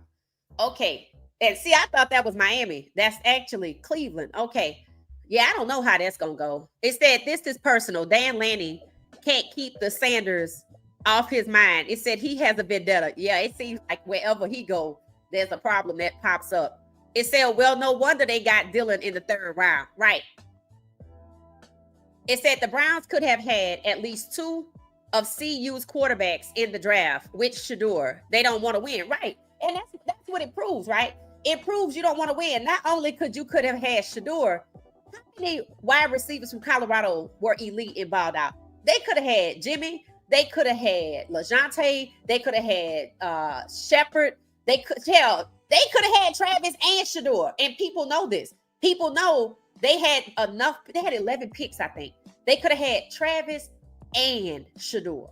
Okay. And see, I thought that was Miami. That's actually Cleveland. Okay. Yeah, I don't know how that's going to go. It said this is personal. Dan Lanning can't keep the Sanders off his mind. It said he has a vendetta. Yeah, it seems like wherever he go, there's a problem that pops up. It said, well, no wonder they got Dylan in the 3rd round. Right. It said the Browns could have had at least 2 of CU's quarterbacks in the draft with Shedeur. They don't want to win, right? And that's what it proves, right? It proves you don't want to win. Not only could have had Shedeur, how many wide receivers from Colorado were elite and balled out? They could have had Jimmy. They could have had LeJounte. They could have had Shepard. They could have had Travis and Shedeur. And people know this. People know they had enough. They had 11 picks, I think. They could have had Travis and Shedeur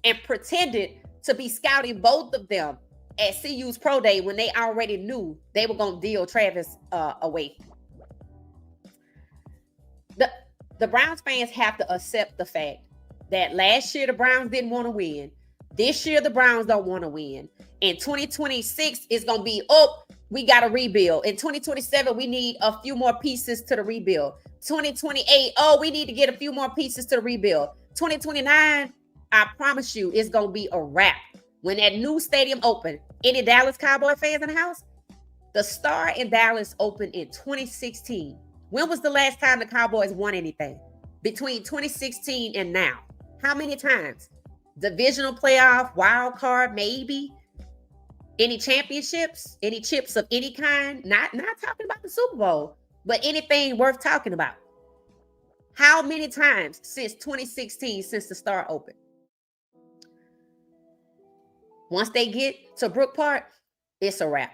and pretended to be scouting both of them at CU's Pro Day when they already knew they were going to deal Travis away. The Browns fans have to accept the fact that last year the Browns didn't want to win. This year the Browns don't want to win. In 2026, it's going to be, we got to rebuild. In 2027, we need a few more pieces to the rebuild. 2028, we need to get a few more pieces to the rebuild. 2029, I promise you, it's going to be a wrap. When that new stadium opened, any Dallas Cowboy fans in the house? The Star in Dallas opened in 2016. When was the last time the Cowboys won anything? Between 2016 and now. How many times? Divisional playoff, wild card, maybe. Any championships? Any chips of any kind? Not talking about the Super Bowl, but anything worth talking about. How many times since 2016, since the Star opened? Once they get to Brook Park, it's a wrap.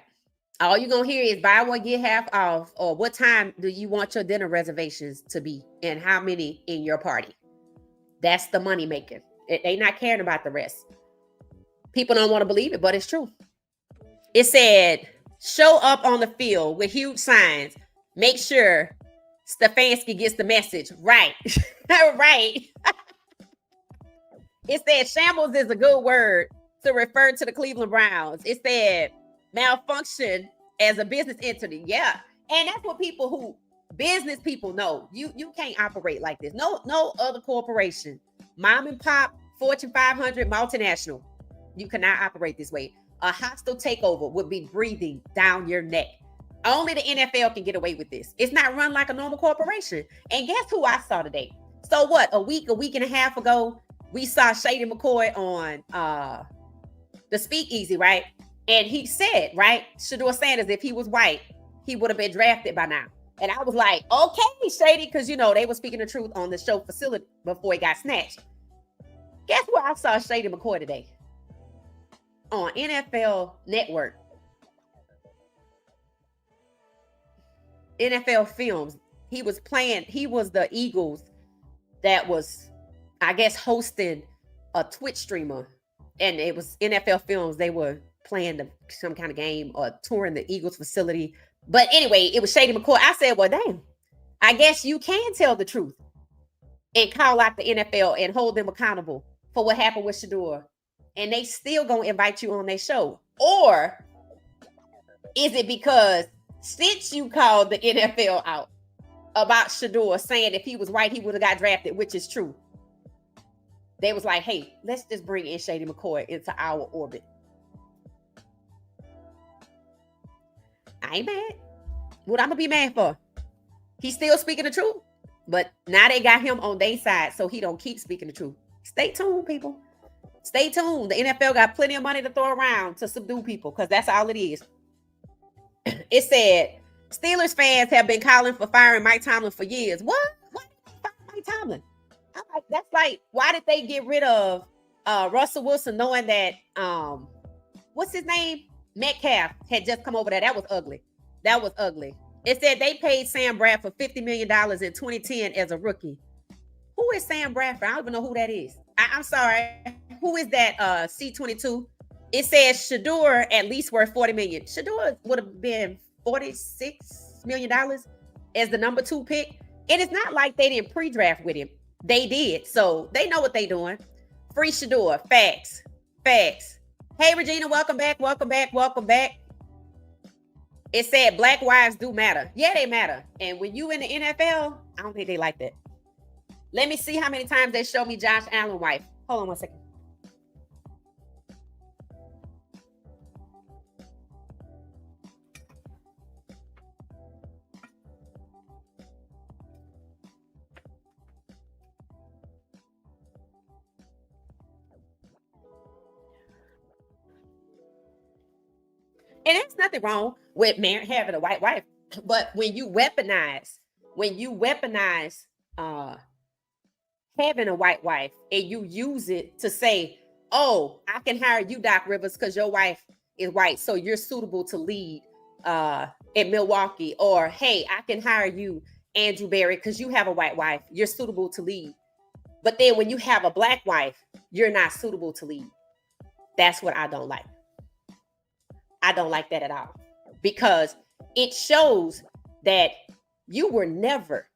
All you're going to hear is buy one, get half off, or what time do you want your dinner reservations to be, and how many in your party. That's the money maker. They not caring about the rest. People don't want to believe it, but it's true. It said, show up on the field with huge signs. Make sure Stefanski gets the message. Right. Right. It said Shambles is a good word to refer to the Cleveland Browns. It said malfunction as a business entity. Yeah. And that's what business people know. You can't operate like this. No other corporation, mom and pop, Fortune 500, multinational. You cannot operate this way. A hostile takeover would be breathing down your neck. Only the NFL can get away with this. It's not run like a normal corporation. And guess who I saw today? So what? A week and a half ago, we saw Shady McCoy on the Speakeasy, right? And he said, right, Shiloh Sanders, if he was white, he would have been drafted by now. And I was like, okay, Shady, because, they were speaking the truth on the show facility before he got snatched. Guess where I saw Shady McCoy today? On NFL Network. NFL Films. He was the Eagles that was, I guess, hosting a Twitch streamer. And it was NFL Films. They were playing some kind of game or touring the Eagles facility. But anyway, it was Shady McCoy. I said, well, damn, I guess you can tell the truth and call out the NFL and hold them accountable for what happened with Shedeur. And they still gonna invite you on their show. Or is it because since you called the NFL out about Shedeur saying if he was white, he would have got drafted, which is true. They was like, hey, let's just bring in Shady McCoy into our orbit. I ain't mad. What I'm gonna be mad for? He's still speaking the truth. But now they got him on their side, so he don't keep speaking the truth. Stay tuned, people. Stay tuned. The NFL got plenty of money to throw around to subdue people, because that's all it is. It said, Steelers fans have been calling for firing Mike Tomlin for years. What? Why did they fire Mike Tomlin? I'm like, that's like, why did they get rid of Russell Wilson knowing that, what's his name? Metcalf had just come over there. That was ugly. That was ugly. It said they paid Sam Bradford $50 million in 2010 as a rookie. Who is Sam Bradford? I don't even know who that is. I'm sorry. Who is that C22? It says Shedeur at least worth $40 million. Shedeur would have been $46 million as the number 2 pick. And it's not like they didn't pre-draft with him. They did. So they know what they're doing. Free Shedeur. Facts. Facts. Hey, Regina, welcome back. Welcome back. Welcome back. It said black wives do matter. Yeah, they matter. And when you in the NFL, I don't think they like that. Let me see how many times they show me Josh Allen wife. Hold on one second. And there's nothing wrong with having a white wife. But when you weaponize having a white wife and you use it to say, oh, I can hire you, Doc Rivers, because your wife is white, so you're suitable to lead in Milwaukee. Or, hey, I can hire you, Andrew Berry, because you have a white wife. You're suitable to lead. But then when you have a black wife, you're not suitable to lead. That's what I don't like. I don't like that at all. Because it shows that you were never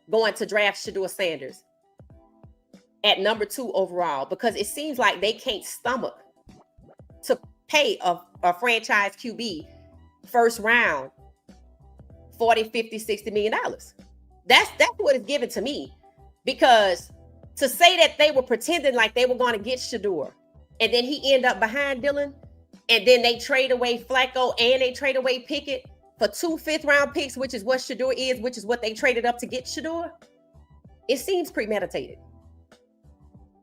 going to draft Shiloh Sanders at number 2 overall, because it seems like they can't stomach to pay a franchise QB first round 40, 50, 60 million dollars. That's what it's given to me. Because to say that they were pretending like they were going to get Shedeur, and then he ended up behind Dylan, and then they trade away Flacco and they trade away Pickett for 2 5th-round picks, which is what Shedeur is, which is what they traded up to get Shedeur. It seems premeditated.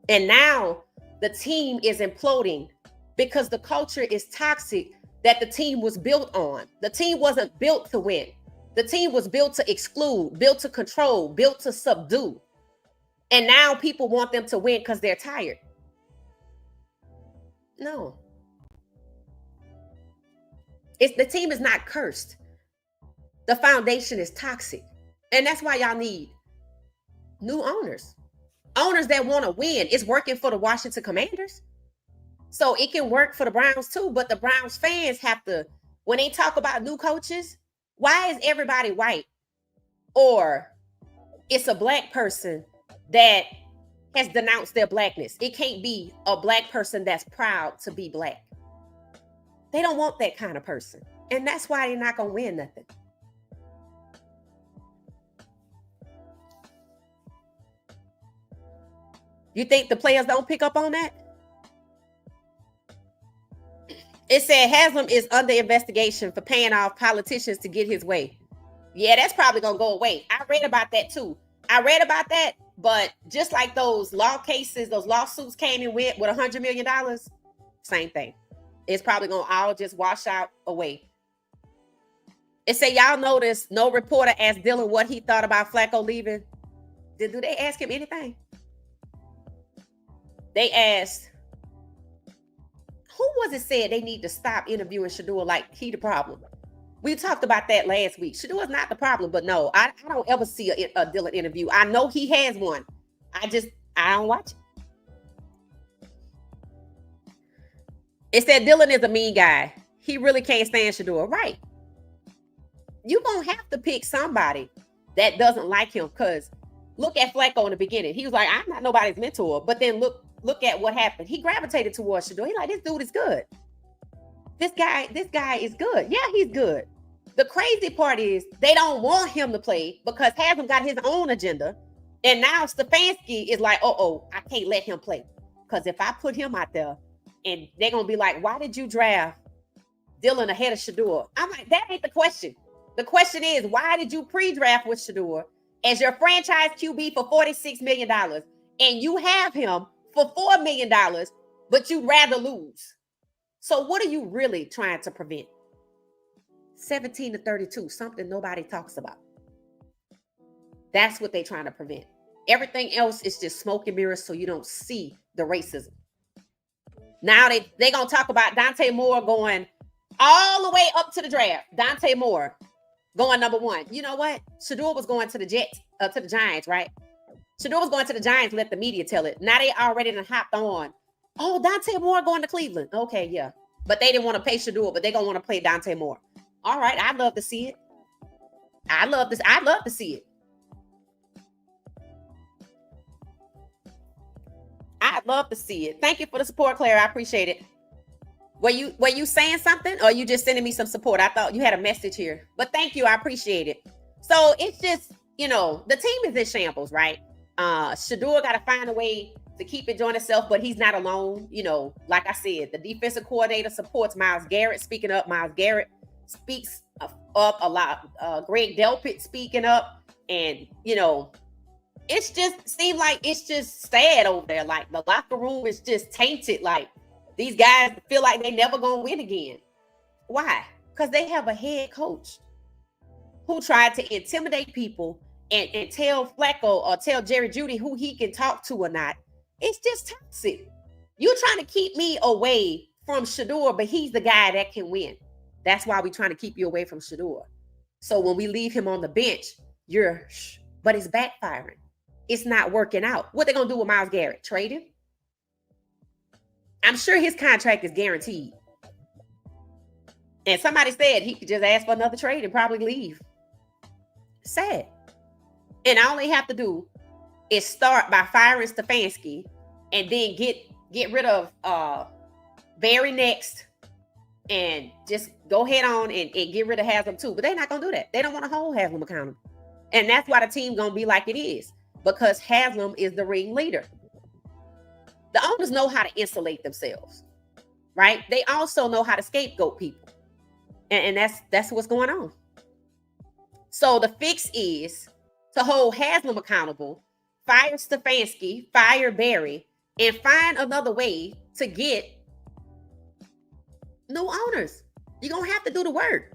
And now the team is imploding because the culture is toxic that the team was built on. The team wasn't built to win. The team was built to exclude, built to control, built to subdue. And now people want them to win because they're tired. No. The team is not cursed. The foundation is toxic. And that's why y'all need new owners. Owners that want to win. It's working for the Washington Commanders. So it can work for the Browns too. But the Browns fans have to, when they talk about new coaches, why is everybody white? Or it's a black person that has denounced their blackness. It can't be a black person that's proud to be black. They don't want that kind of person. And that's why they're not going to win nothing. You think the players don't pick up on that? It said Haslam is under investigation for paying off politicians to get his way. Yeah, that's probably going to go away. I read about that too. But just like those law cases, those lawsuits came and went with $100 million, same thing. It's probably going to all just wash out away. It said, y'all notice no reporter asked Dylan what he thought about Flacco leaving. Do they ask him anything? They asked, who was it said they need to stop interviewing Shedeur like he the problem? We talked about that last week. Shedeur is not the problem, but no, I don't ever see a Dylan interview. I know he has one. I don't watch it. It said Dylan is a mean guy. He really can't stand Shedeur. Right. You're going to have to pick somebody that doesn't like him, because look at Flacco in the beginning. He was like, I'm not nobody's mentor. But then look at what happened. He gravitated towards Shedeur. He's like, this dude is good. This guy is good. Yeah, he's good. The crazy part is they don't want him to play because Haslam got his own agenda. And now Stefanski is like, I can't let him play. Because if I put him out there, and they're going to be like, why did you draft Dylan ahead of Shedeur? I'm like, that ain't the question. The question is, why did you pre-draft with Shedeur as your franchise QB for $46 million? And you have him for $4 million, but you'd rather lose. So what are you really trying to prevent? 17-32, something nobody talks about. That's what they're trying to prevent. Everything else is just smoke and mirrors so you don't see the racism. Now they're going to talk about Dante Moore going all the way up to the draft. Dante Moore going number 1. You know what? Shedeur was going to the Giants, right? Shedeur was going to the Giants, let the media tell it. Now they already done hopped on. Oh, Dante Moore going to Cleveland. Okay, yeah. But they didn't want to pay Shedeur, but they're going to want to play Dante Moore. All right, I'd love to see it. I'd love to see it. I'd love to see it. Thank you for the support, Claire. I appreciate it. Were you saying something, or you just sending me some support? I thought you had a message here, but thank you. I appreciate it. So it's just, the team is in shambles, right? Shedeur got to find a way to keep enjoying himself, but he's not alone. Like I said, the defensive coordinator supports Myles Garrett. Speaking up, Myles Garrett speaks up a lot. Greg Delpit speaking up, and it's just seemed like it's just sad over there. Like the locker room is just tainted. Like these guys feel like they never gonna win again. Why? Because they have a head coach who tried to intimidate people and tell Flacco or tell Jerry Jeudy who he can talk to or not. It's just toxic. You're trying to keep me away from Shedeur, but he's the guy that can win. That's why we're trying to keep you away from Shedeur. So when we leave him on the bench, but it's backfiring. It's not working out. What they gonna do with Myles Garrett? Trade him? I'm sure his contract is guaranteed. And somebody said he could just ask for another trade and probably leave. Sad. And all they have to do is start by firing Stefanski and then get rid of Barry next and just go head on and get rid of Haslam too. But they're not gonna do that. They don't want to hold Haslam accountable. And that's why the team gonna be like it is, because Haslam is the ring leader. The owners know how to insulate themselves, right? They also know how to scapegoat people. And that's what's going on. So the fix is to hold Haslam accountable, fire Stefanski, fire Barry, and find another way to get new owners. You're going to have to do the work.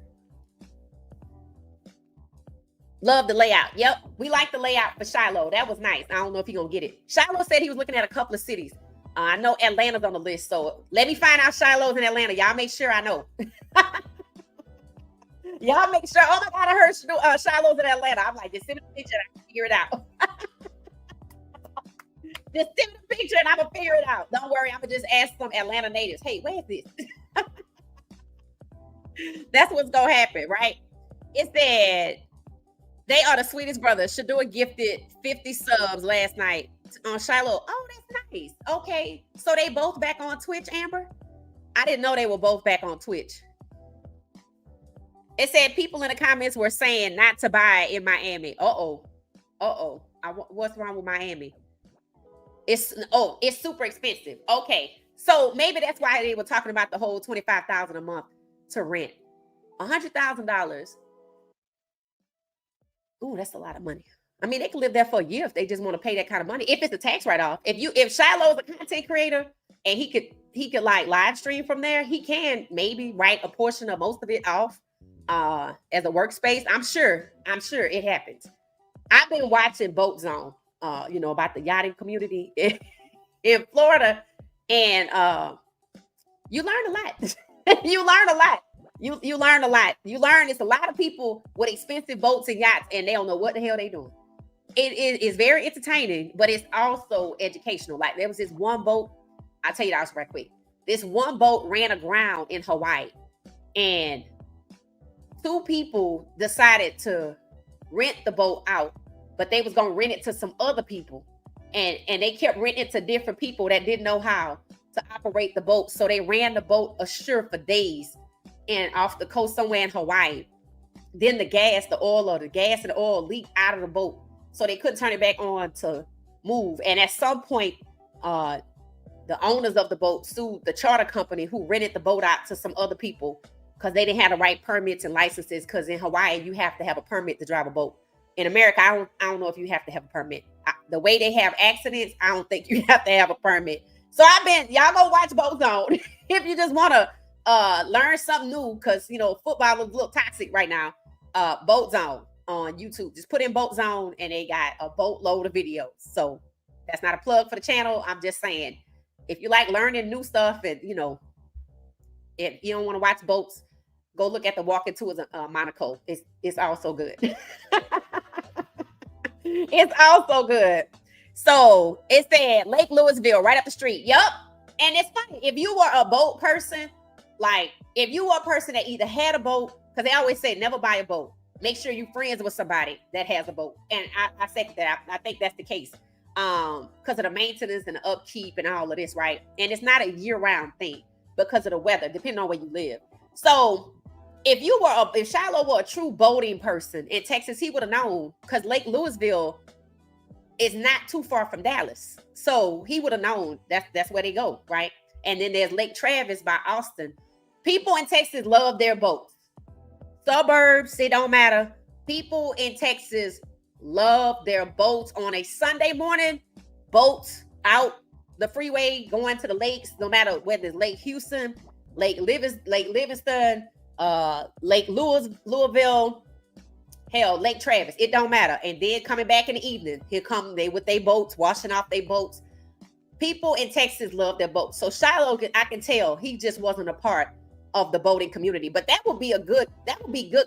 Love the layout. Yep, we like the layout for Shiloh. That was nice. I don't know if he's going to get it. Shiloh said he was looking at a couple of cities. I know Atlanta's on the list, so let me find out Shiloh's in Atlanta. Y'all make sure I know. Y'all make sure. Oh my God, I heard Shiloh's in Atlanta. I'm like, just send me a picture and I can figure it out. Just send me a picture and I'm going to figure it out. Don't worry, I'm going to just ask some Atlanta natives, hey, where is this? That's what's going to happen, right? It said, they are the sweetest brothers. Shedeur gifted 50 subs last night on Shiloh. Oh, that's nice. Okay, so they both back on Twitch, Amber? I didn't know they were both back on Twitch. It said people in the comments were saying not to buy in Miami. What's wrong with Miami? It's super expensive. Okay, so maybe that's why they were talking about the whole $25,000 a month to rent. $100,000. Ooh, that's a lot of money. I mean, they can live there for a year if they just want to pay that kind of money. If it's a tax write-off, if Shiloh's a content creator and he could like live stream from there, he can maybe write a portion of most of it off as a workspace. I'm sure it happens. I've been watching Boat Zone, about the yachting community in Florida, and you learn a lot. You learn a lot. You learn a lot. You learn it's a lot of people with expensive boats and yachts, and they don't know what the hell they doing. It is very entertaining, but it's also educational. Like there was this one boat, I'll tell you that right quick. This one boat ran aground in Hawaii, and two people decided to rent the boat out, but they was gonna rent it to some other people, and they kept renting it to different people that didn't know how to operate the boat. So they ran the boat ashore for days and off the coast somewhere in Hawaii. Then the gas and the oil leaked out of the boat, so they couldn't turn it back on to move. And at some point, the owners of the boat sued the charter company who rented the boat out to some other people because they didn't have the right permits and licenses. Because in Hawaii, you have to have a permit to drive a boat. In America, I don't know if you have to have a permit. The way they have accidents, I don't think you have to have a permit. So y'all go watch Boat Zone if you just want to learn something new, because football is a little toxic right now. Boat Zone on YouTube. Just put in Boat Zone and they got a boatload of videos. So that's not a plug for the channel. I'm just saying, if you like learning new stuff and if you don't want to watch boats, go look at the walking tours of Monaco. It's also good. It's also good. So it said Lake Louisville right up the street. Yup. And it's funny, if you were a boat person, like if you were a person that either had a boat, because they always say never buy a boat. Make sure you're friends with somebody that has a boat. And I second that. I think that's the case. Because of the maintenance and the upkeep and all of this, right? And it's not a year-round thing because of the weather, depending on where you live. So if Shiloh were a true boating person in Texas, he would have known, because Lake Louisville is not too far from Dallas. So he would have known that's where they go, right? And then there's Lake Travis by Austin. People in Texas love their boats. Suburbs, it don't matter. People in Texas love their boats on a Sunday morning. Boats out the freeway, going to the lakes, no matter whether it's Lake Houston, Lake Livingston, Lake Louisville, hell, Lake Travis. It don't matter. And then coming back in the evening, here come they with their boats, washing off their boats. People in Texas love their boats. So Shiloh, I can tell he just wasn't a part of the boating community. But that would be good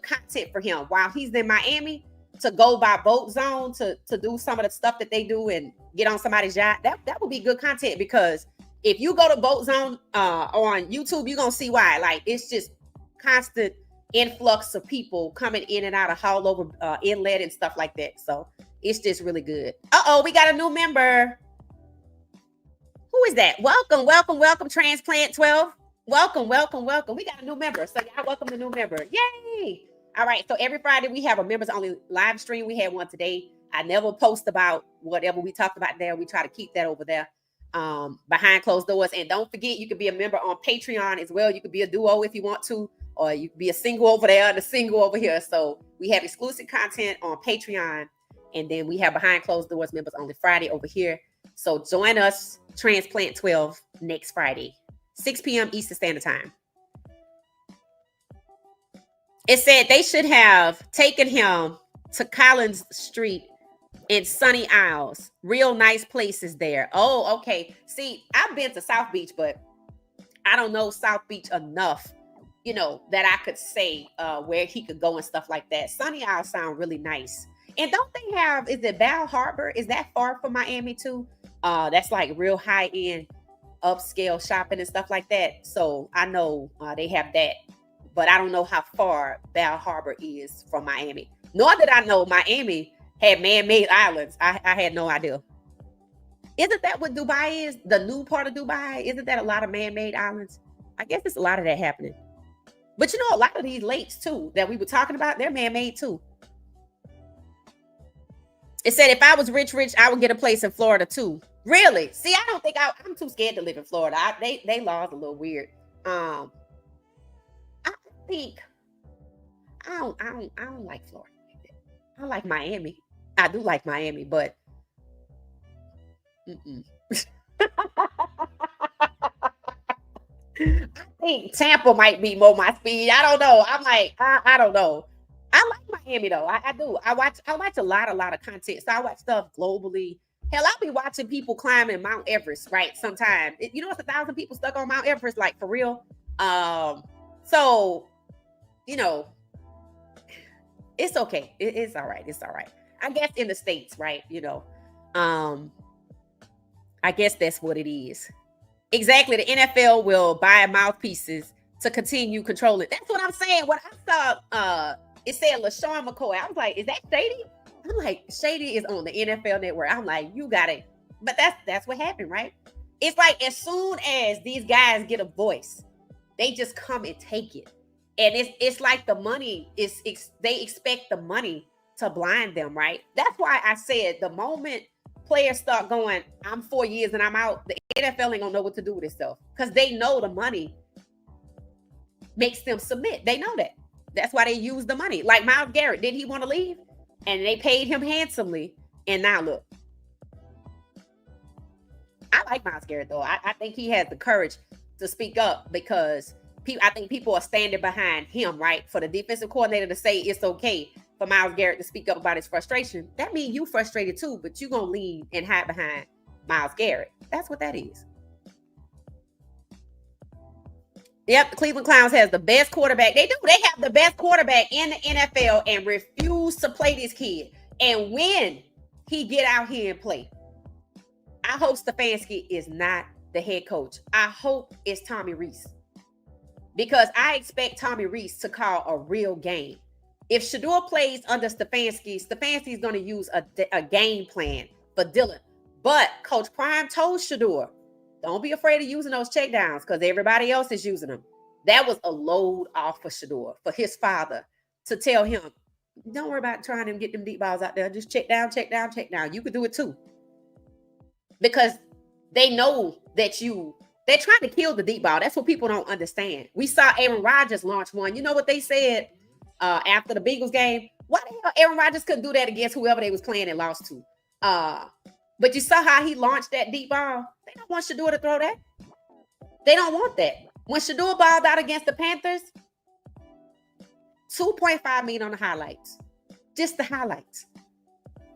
content for him while he's in Miami, to go by Boat Zone to do some of the stuff that they do and get on somebody's yacht. That would be good content, because if you go to Boat Zone on YouTube, you're gonna see why. Like, it's just constant influx of people coming in and out of all over inlet and stuff like that. So it's just really good. We got a new member. Who is that? Welcome, Transplant 12. Welcome. We got a new member. So y'all welcome the new member. Yay! All right. So every Friday we have a members only live stream. We had one today. I never post about whatever we talked about there. We try to keep that over there behind closed doors. And don't forget, you could be a member on Patreon as well. You could be a duo if you want to, or you could be a single over there and a single over here. So we have exclusive content on Patreon, and then we have behind closed doors members only Friday over here. So join us, Transplant 12, next Friday, 6 p.m. Eastern Standard Time. It said they should have taken him to Collins Street in Sunny Isles. Real nice places there. Oh, okay. See, I've been to South Beach, but I don't know South Beach enough, that I could say where he could go and stuff like that. Sunny Isles sound really nice. And don't they have, is it Bal Harbor? Is that far from Miami too? That's like real high-end upscale shopping and stuff like that. So I know they have that. But I don't know how far Bal Harbor is from Miami. Nor did I know Miami had man-made islands. I had no idea. Isn't that what Dubai is? The new part of Dubai? Isn't that a lot of man-made islands? I guess there's a lot of that happening. But a lot of these lakes too that we were talking about, they're man-made too. It said if I was rich, I would get a place in Florida too. Really? See, I don't think I'm too scared to live in Florida. They laws a little weird. I don't like Florida. I like Miami. I do like Miami, but I think Tampa might be more my speed. I don't know. I'm like, I don't know. I like Miami though. I do. I watch a lot of content. So I watch stuff globally. Hell, I'll be watching people climbing Mount Everest, right? Sometimes. It's 1,000 people stuck on Mount Everest, like for real. So it's okay. It's all right. It's all right. I guess in the States, right? I guess that's what it is. Exactly. The NFL will buy mouthpieces to continue controlling. That's what I'm saying. When I saw it said LaShawn McCoy, I was like, is that Shady? I'm like, Shady is on the NFL Network. I'm like, you got it. But that's what happened, right? It's like as soon as these guys get a voice, they just come and take it. And it's like the money they expect the money to blind them, right? That's why I said the moment players start going, I'm 4 years and I'm out, the NFL ain't gonna know what to do with itself, because they know the money makes them submit. They know that. That's why they use the money. Like Myles Garrett, did he want to leave? And they paid him handsomely. And now look. I like Myles Garrett though. I think he has the courage to speak up, because I think people are standing behind him, right? For the defensive coordinator to say it's okay for Myles Garrett to speak up about his frustration, that means you frustrated too, but you're going to lean and hide behind Myles Garrett. That's what that is. Yep, the Cleveland Clowns has the best quarterback. They do. They have the best quarterback in the NFL and refuse to play this kid. And when he get out here and play, I hope Stefanski is not the head coach. I hope it's Tommy Rees, because I expect Tommy Rees to call a real game. If Shedeur plays under Stefanski is going to use a game plan for Dylan. But Coach Prime told Shedeur, don't be afraid of using those checkdowns, because everybody else is using them. That was a load off for Shedeur, for his father, to tell him, don't worry about trying to get them deep balls out there. Just check down. You could do it too. Because they know that they're trying to kill the deep ball. That's what people don't understand. We saw Aaron Rodgers launch one. You know what they said after the Bengals game? Why the hell Aaron Rodgers couldn't do that against whoever they was playing and lost to? But you saw how he launched that deep ball. They don't want Shedeur to throw that. They don't want that. When Shedeur balled out against the Panthers, $2.5 million on the highlights. Just the highlights.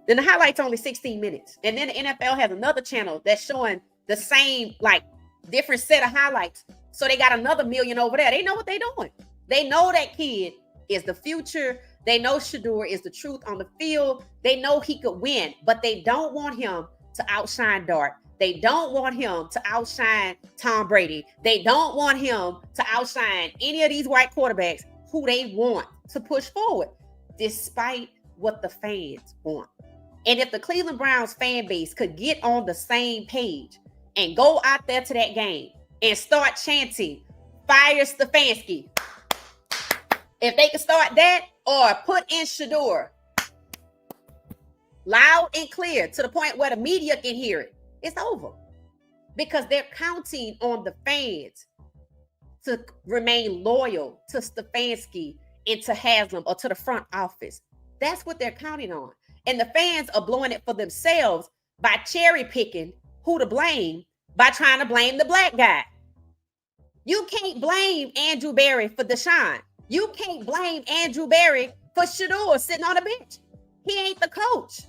Then the highlights only 16 minutes. And then the NFL has another channel that's showing the same, like, different set of highlights. So they got another million over there. They know what they're doing. They know that kid is the future. They know Shedeur is the truth on the field. They know he could win, but they don't want him to outshine Dart. They don't want him to outshine Tom Brady. They don't want him to outshine any of these white quarterbacks who they want to push forward, despite what the fans want. And if the Cleveland Browns fan base could get on the same page and go out there to that game and start chanting, "Fire Stefanski." If they could start that, or put in Shedeur loud and clear to the point where the media can hear it, it's over. Because they're counting on the fans to remain loyal to Stefanski and to Haslam or to the front office. That's what they're counting on. And the fans are blowing it for themselves by cherry picking who to blame by trying to blame the black guy. You can't blame Andrew Berry for Deshaun. You can't blame Andrew Berry for Shedeur sitting on the bench. He ain't the coach.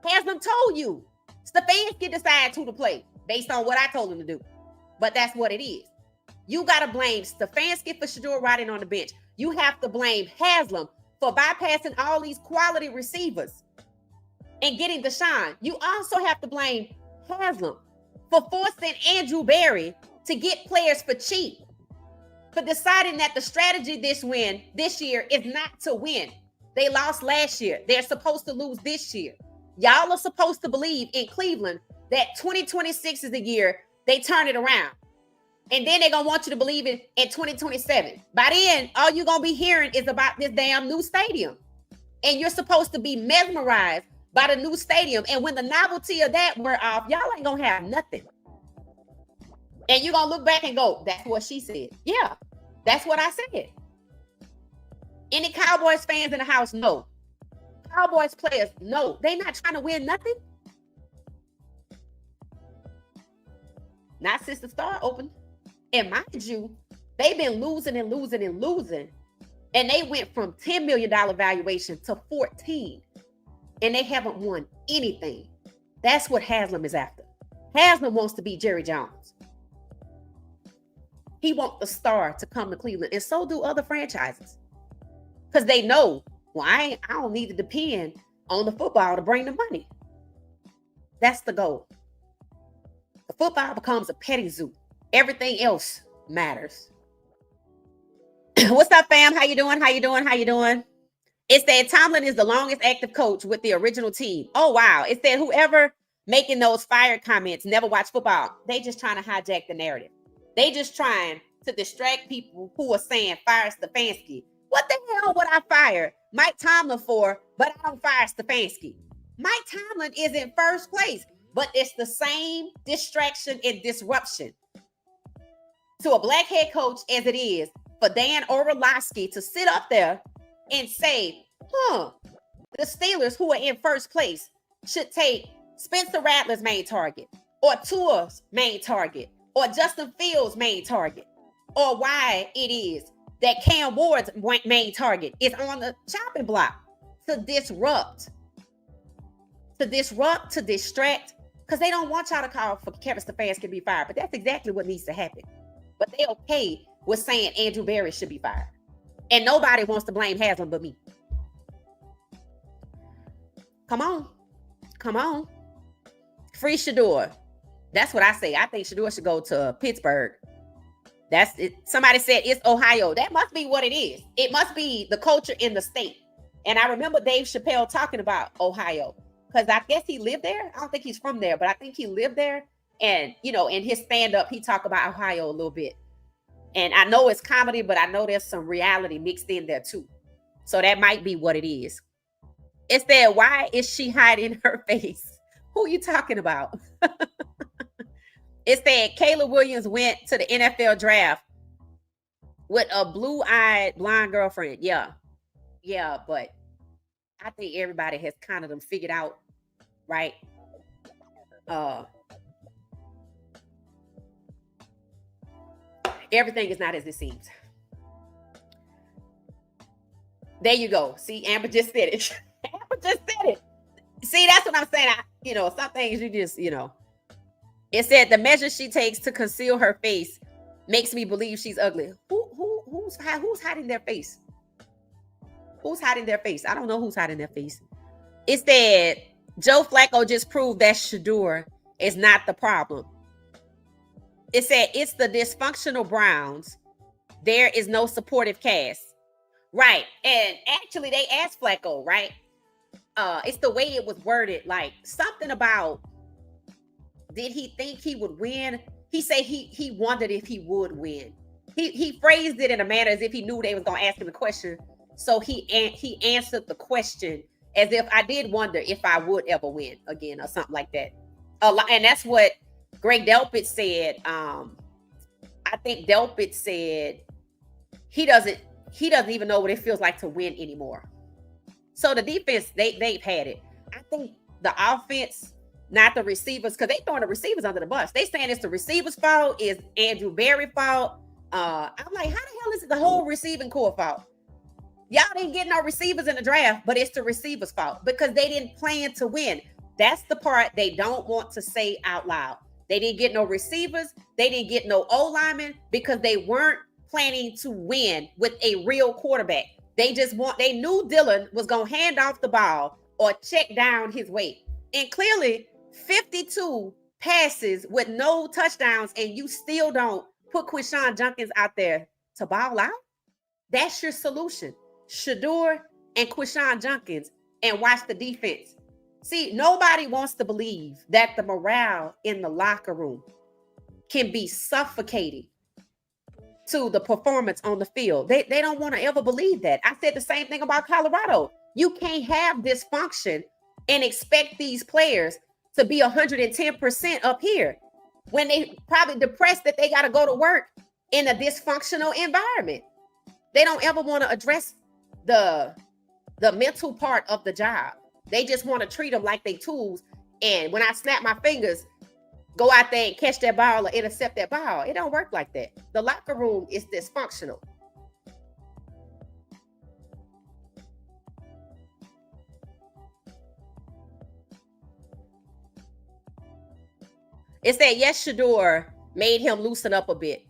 Haslam told you. Stefanski decides who to play based on what I told him to do. But that's what it is. You got to blame Stefanski for Shedeur riding on the bench. You have to blame Haslam for bypassing all these quality receivers and getting Deshaun. You also have to blame Haslam for forcing Andrew Berry to get players for cheap, for deciding that the strategy this year is not to win. They lost last year. They're supposed to lose this year. Y'all are supposed to believe in Cleveland that 2026 is the year they turn it around. And then they're going to want you to believe in 2027. By then, all you're going to be hearing is about this damn new stadium. And you're supposed to be mesmerized by the new stadium. And when the novelty of that wear off, y'all ain't going to have nothing. And you're going to look back and go, that's what she said. Yeah, that's what I said. Any Cowboys fans in the house? No. Cowboys players? No. They not trying to win nothing. Not since the start opened. And mind you, they've been losing and losing and losing. And they went from $10 million valuation to 14. And they haven't won anything. That's what Haslam is after. Haslam wants to be Jerry Jones. He wants the star to come to Cleveland, and so do other franchises. Because they know, well, I don't need to depend on the football to bring the money. That's the goal. The football becomes a petty zoo. Everything else matters. What's up, fam? How you doing? How you doing? How you doing? It said Tomlin is the longest active coach with the original team. Oh, wow. It said whoever making those fired comments never watched football. They just trying to hijack the narrative. They just trying to distract people who are saying fire Stefanski. What the hell would I fire Mike Tomlin for, but I don't fire Stefanski? Mike Tomlin is in first place, but it's the same distraction and disruption to a black head coach as it is for Dan Orlovsky to sit up there and say, the Steelers, who are in first place, should take Spencer Rattler's main target, or Tua's main target, or Justin Fields' main target, or why it is that Cam Ward's main target is on the chopping block to disrupt, to distract, because they don't want y'all to call for Kevin Stefanski to be fired. But that's exactly what needs to happen. But they okay with saying Andrew Berry should be fired. And nobody wants to blame Haslam but me. Come on. Come on. Free Shedeur. That's what I say. I think Shedeur should go to Pittsburgh. That's it. Somebody said it's Ohio. That must be what it is. It must be the culture in the state. And I remember Dave Chappelle talking about Ohio, because I guess he lived there. I don't think he's from there, but I think he lived there. And, you know, in his stand-up, he talked about Ohio a little bit. And I know it's comedy, but I know there's some reality mixed in there too. So that might be what it is. It said, why is she hiding her face? Who are you talking about? It said Kayla Williams went to the NFL draft with a blue-eyed blonde girlfriend. Yeah, but I think everybody has kind of them figured out, right? Everything is not as it seems. There you go. See, Amber just said it. Amber just said it. See, that's what I'm saying. Some things you just, It said the measures she takes to conceal her face makes me believe she's ugly. Who's hiding their face? Who's hiding their face? I don't know who's hiding their face. It said Joe Flacco just proved that Shedeur is not the problem. It said it's the dysfunctional Browns. There is no supportive cast. Right. And actually they asked Flacco, right? It's the way it was worded, like something about, did he think he would win? He said he wondered if he would win. He phrased it in a manner as if he knew they was gonna ask him the question. So he answered the question as if I did wonder if I would ever win again or something like that. And that's what Greg Delpit said. I think Delpit said he doesn't even know what it feels like to win anymore. So the defense, they've had it. I think the offense, not the receivers, because they throwing the receivers under the bus. They saying it's the receivers' fault, is Andrew Berry's fault. I'm like, how the hell is it the whole receiving core fault? Y'all didn't get no receivers in the draft, but it's the receivers' fault because they didn't plan to win. That's the part they don't want to say out loud. They didn't get no receivers. They didn't get no O-linemen because they weren't planning to win with a real quarterback. They knew Dylan was going to hand off the ball or check down his weight. And clearly 52 passes with no touchdowns and you still don't put Quinshon Judkins out there to ball out. That's your solution. Shedeur and Quinshon Judkins, and watch the defense. See, nobody wants to believe that the morale in the locker room can be suffocating to the performance on the field. They don't want to ever believe that. I said the same thing about Colorado. You can't have dysfunction and expect these players to be 110% up here when they probably depressed that they got to go to work in a dysfunctional environment. They don't ever want to address the mental part of the job. They just want to treat them like they tools. And when I snap my fingers, go out there and catch that ball or intercept that ball. It don't work like that. The locker room is dysfunctional. It said, yes, Shedeur made him loosen up a bit.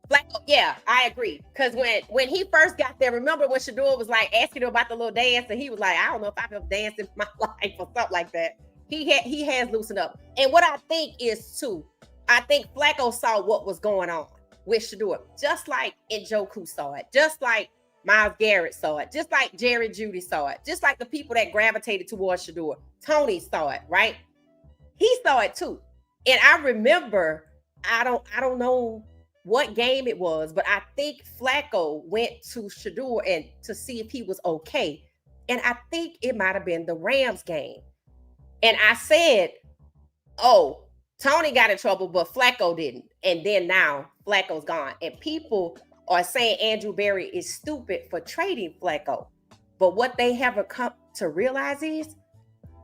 Flacco, yeah, I agree. Because when he first got there, remember when Shedeur was like asking him about the little dance, and he was like, I don't know if I've ever danced in my life or something like that. He has loosened up. And what I think is too, I think Flacco saw what was going on with Shedeur, just like Njoku saw it, just like Myles Garrett saw it, just like Jerry Jeudy saw it, just like the people that gravitated towards Shedeur. Tony saw it, right? He saw it too. And I remember, I don't know what game it was, but I think Flacco went to Shedeur and to see if he was okay. And I think it might have been the Rams game. And I said, oh, Tony got in trouble, but Flacco didn't. And then now Flacco's gone. And people are saying Andrew Berry is stupid for trading Flacco. But what they haven't come to realize is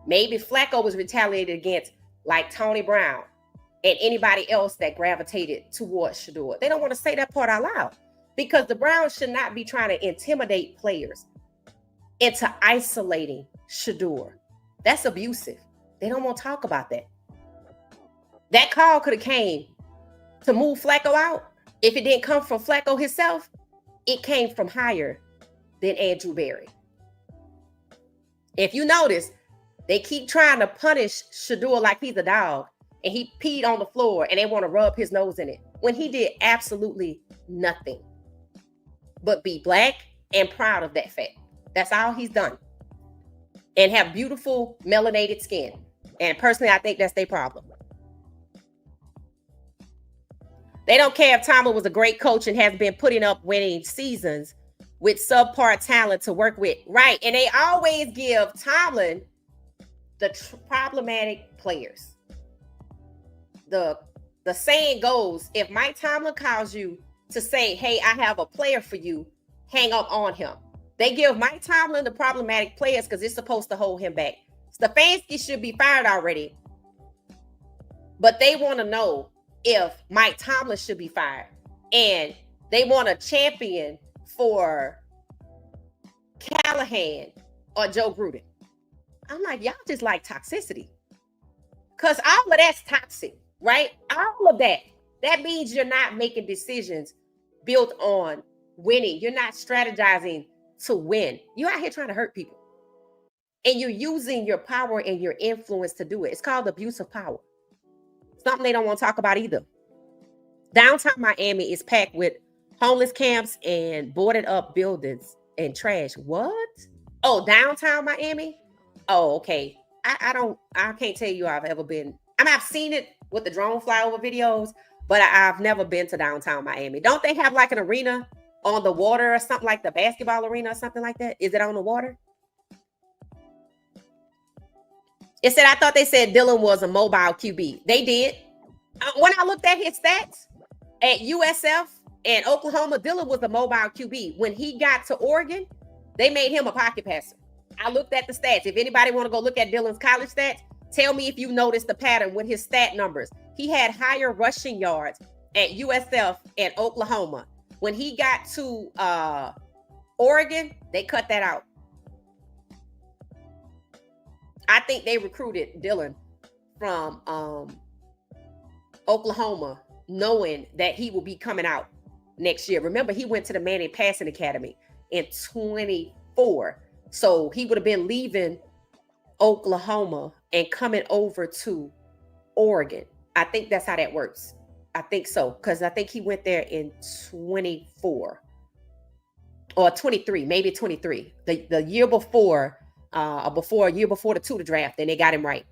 maybe Flacco was retaliated against like Tony Brown and anybody else that gravitated towards Shedeur. They don't want to say that part out loud because the Browns should not be trying to intimidate players into isolating Shedeur. That's abusive. They don't want to talk about that. That call could have came to move Flacco out. If it didn't come from Flacco himself, it came from higher than Andrew Berry. If you notice, they keep trying to punish Shedeur like he's a dog and he peed on the floor and they want to rub his nose in it when he did absolutely nothing but be black and proud of that fact. That's all he's done. And have beautiful melanated skin. And personally, I think that's their problem. They don't care if Tomlin was a great coach and has been putting up winning seasons with subpar talent to work with. Right. And they always give Tomlin the problematic players. The saying goes, if Mike Tomlin calls you to say, hey, I have a player for you, hang up on him. They give Mike Tomlin the problematic players because it's supposed to hold him back. Stefanski should be fired already. But they want to know if Mike Tomlin should be fired. And they want a champion for Callahan or Joe Gruden. I'm like, y'all just like toxicity. Because all of that's toxic, right? All of that. That means you're not making decisions built on winning. You're not strategizing to win. You're out here trying to hurt people. And you're using your power and your influence to do it. It's called abuse of power. Something they don't want to talk about either. Downtown Miami is packed with homeless camps and boarded up buildings and trash. What? Oh, downtown Miami? Oh, okay. I can't tell you I've ever been. I mean, I've seen it with the drone flyover videos, but I've never been to downtown Miami. Don't they have like an arena on the water or something, like the basketball arena or something like that? Is it on the water? It said, I thought they said Dylan was a mobile QB. They did. When I looked at his stats at USF and Oklahoma, Dylan was a mobile QB. When he got to Oregon, they made him a pocket passer. I looked at the stats. If anybody want to go look at Dylan's college stats, tell me if you noticed the pattern with his stat numbers. He had higher rushing yards at USF and Oklahoma. When he got to Oregon, they cut that out. I think they recruited Dylan from Oklahoma, knowing that he will be coming out next year. Remember, he went to the Manning Passing Academy in 24. So he would have been leaving Oklahoma and coming over to Oregon. I think that's how that works. I think so, because I think he went there in 24 or 23, maybe 23. The year before, a year before the Tudor draft, then they got him right.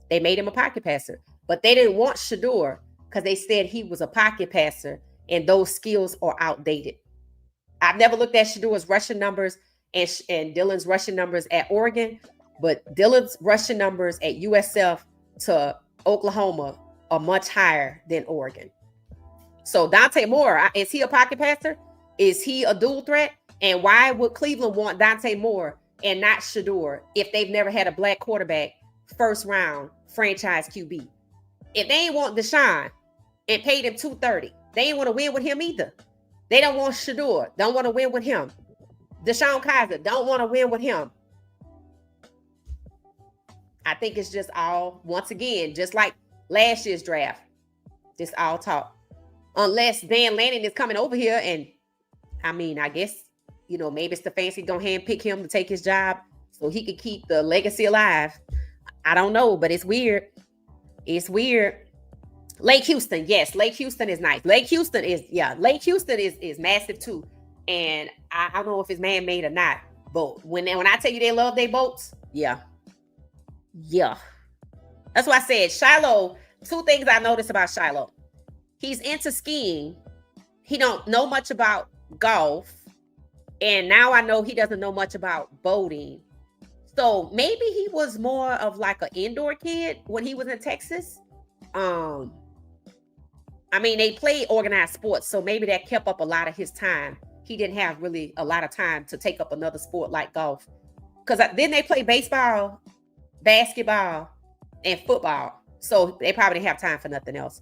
They made him a pocket passer, but they didn't want Shedeur because they said he was a pocket passer and those skills are outdated. I've never looked at Shedeur's rushing numbers and Dylan's rushing numbers at Oregon, but Dylan's rushing numbers at USF to Oklahoma are much higher than Oregon. So Dante Moore, is he a pocket passer? Is he a dual threat? And why would Cleveland want Dante Moore and not Shedeur if they've never had a black quarterback first round franchise QB? If they ain't want Deshaun and paid him $230, they ain't want to win with him either. They don't want Shedeur, don't want to win with him. Deshaun Kaiser don't want to win with him. I think it's just all, once again, just like last year's draft, just all talk. Unless Dan Lanning is coming over here and, I mean, I guess, you know, maybe Stefanski gonna handpick him to take his job so he could keep the legacy alive. I don't know, but it's weird. It's weird. Lake Houston, yes, Lake Houston is nice. Lake Houston is massive too. And I don't know if it's man-made or not, but when I tell you they love their boats, yeah. That's why I said Shiloh. Two things I noticed about Shiloh: he's into skiing. He don't know much about golf, and now I know he doesn't know much about boating. So maybe he was more of like an indoor kid when he was in Texas. I mean, they played organized sports, so maybe that kept up a lot of his time. He didn't have really a lot of time to take up another sport like golf. Because then they play baseball, basketball, and football. So they probably didn't have time for nothing else.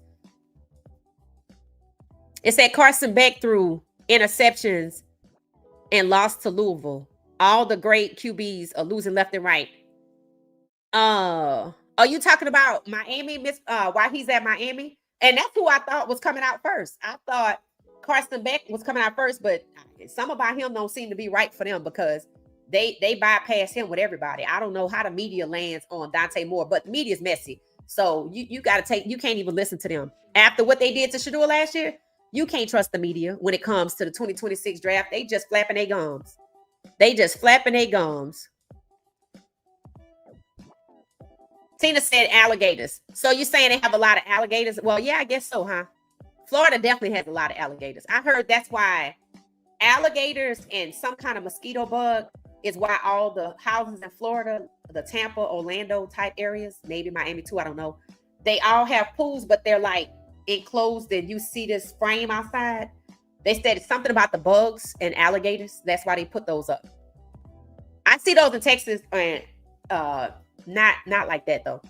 It said Carson Beck threw interceptions and lost to Louisville. All the great QBs are losing left and right. Are you talking about Miami, why he's at Miami? And that's who I thought was coming out first. I thought Carson Beck was coming out first, but some about him don't seem to be right for them because they bypass him with everybody. I don't know how the media lands on Dante Moore, but the media's messy. So you can't even listen to them. After what they did to Shedeur last year, you can't trust the media when it comes to the 2026 draft. They just flapping their gums. Tina said alligators. So you're saying they have a lot of alligators? Well, yeah, I guess so, huh? Florida definitely has a lot of alligators. I heard that's why alligators and some kind of mosquito bug is why all the houses in Florida, the Tampa, Orlando type areas, maybe Miami too, I don't know. They all have pools, but they're like enclosed and you see this frame outside. They said it's something about the bugs and alligators. That's why they put those up. I see those in Texas and not like that though.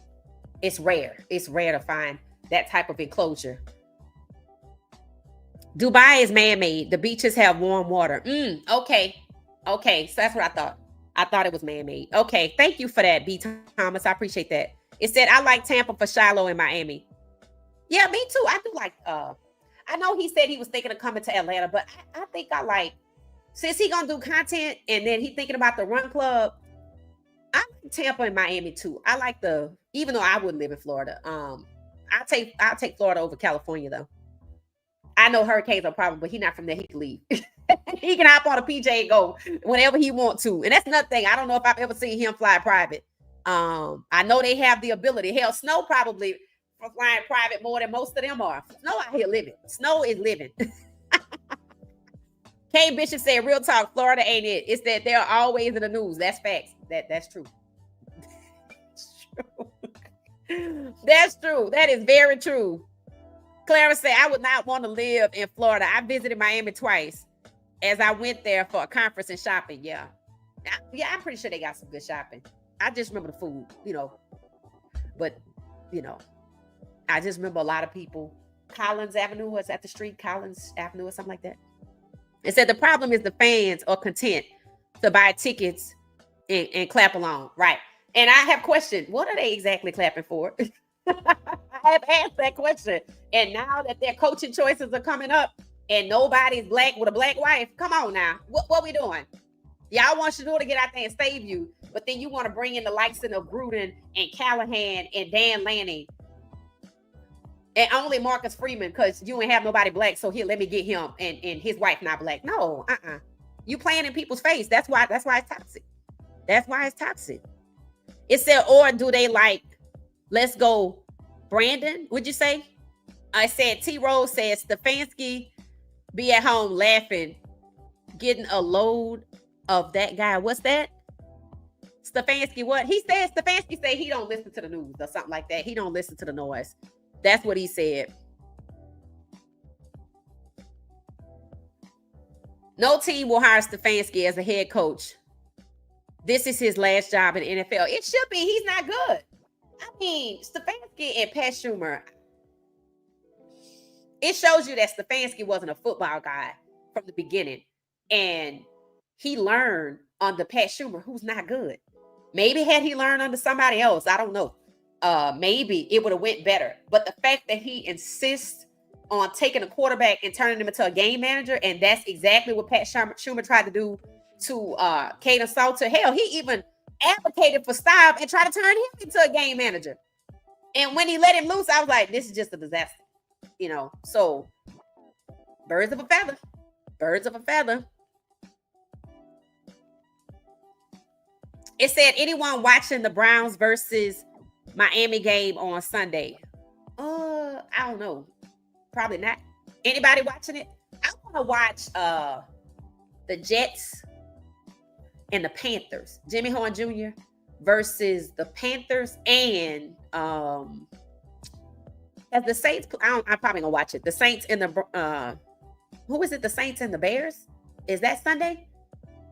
It's rare. It's rare to find that type of enclosure. Dubai is man-made. The beaches have warm water. Okay. Okay, so that's what I thought. I thought it was man-made. Okay, thank you for that, B. Thomas. I appreciate that. It said, I like Tampa for Shiloh and Miami. Yeah, me too. I do like, I know he said he was thinking of coming to Atlanta, but I think I like, since he gonna do content and then he thinking about the run club, I like Tampa and Miami too. I like even though I wouldn't live in Florida, I'll take Florida over California though. I know hurricanes are a problem, but he's not from there. He can leave. He can hop on a PJ and go whenever he want to. And that's another thing. I don't know if I've ever seen him fly private. I know they have the ability. Hell, Snow probably for flying private more than most of them are. Snow out here living. Snow is living. K Bishop said, real talk, Florida ain't it. It's that they're always in the news. That's facts. That's true. That's true. That is very true. Clara said, I would not want to live in Florida. I visited Miami twice as I went there for a conference and shopping. Yeah. I'm pretty sure they got some good shopping. I just remember the food, but, I just remember a lot of people. Collins Avenue was at the street, Collins Avenue or something like that. It said the problem is the fans are content to buy tickets and clap along. Right. And I have questioned, what are they exactly clapping for? I have asked that question. And now that their coaching choices are coming up and nobody's black with a black wife, come on now. What we doing? Y'all want Shedeur to get out there and save you, but then you want to bring in the likes of Gruden and Callahan and Dan Lanning and only Marcus Freeman because you ain't have nobody black. So here, let me get him and his wife not black. No, You playing in people's face. That's why it's toxic. That's why it's toxic. It said, or do they like, let's go, Brandon, would you say? I said, T. Rose says, Stefanski be at home laughing, getting a load of that guy. What's that? Stefanski, what? He said, Stefanski said he don't listen to the news or something like that. He don't listen to the noise. That's what he said. No team will hire Stefanski as a head coach. This is his last job in the NFL. It should be. He's not good. I mean, Stefanski and Pat Schumer, it shows you that Stefanski wasn't a football guy from the beginning. And he learned under Pat Schumer, who's not good. Maybe had he learned under somebody else, I don't know. Maybe it would have went better. But the fact that he insists on taking a quarterback and turning him into a game manager, and that's exactly what Pat Schumer tried to do to Caden Salter. Hell, he even advocated for Staub and tried to turn him into a game manager. And when he let him loose, I was like, this is just a disaster. So birds of a feather. Birds of a feather. It said, anyone watching the Browns versus Miami game on Sunday? I don't know. Probably not. Anybody watching it? I want to watch the Jets and the Panthers. Jimmy Horn Jr. versus the Panthers and as the Saints. I'm probably gonna watch it. The Saints and the who is it? The Saints and the Bears. Is that Sunday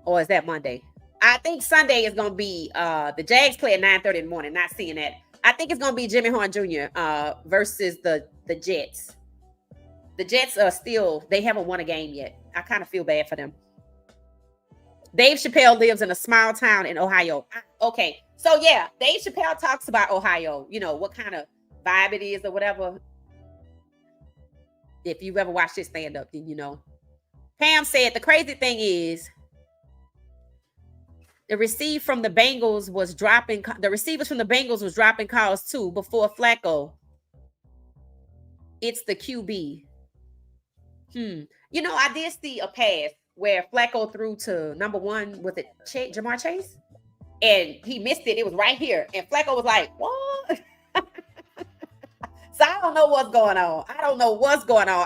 or is that Monday? I think Sunday is gonna be the Jags play at 9:30 in the morning. Not seeing that. I think it's gonna be Jimmy Horn Jr. Versus the Jets. The Jets are still, they haven't won a game yet. I kind of feel bad for them. Dave Chappelle lives in a small town in Ohio. Okay, so yeah, Dave Chappelle talks about Ohio, what kind of vibe it is or whatever. If you've ever watched his stand-up, then you know. Pam said, the crazy thing is, the receivers from the Bengals was dropping calls too before Flacco. It's the QB. I did see a pass where Flacco threw to number one, was it Jamar Chase? And he missed it. It was right here. And Flacco was like, what? So I don't know what's going on.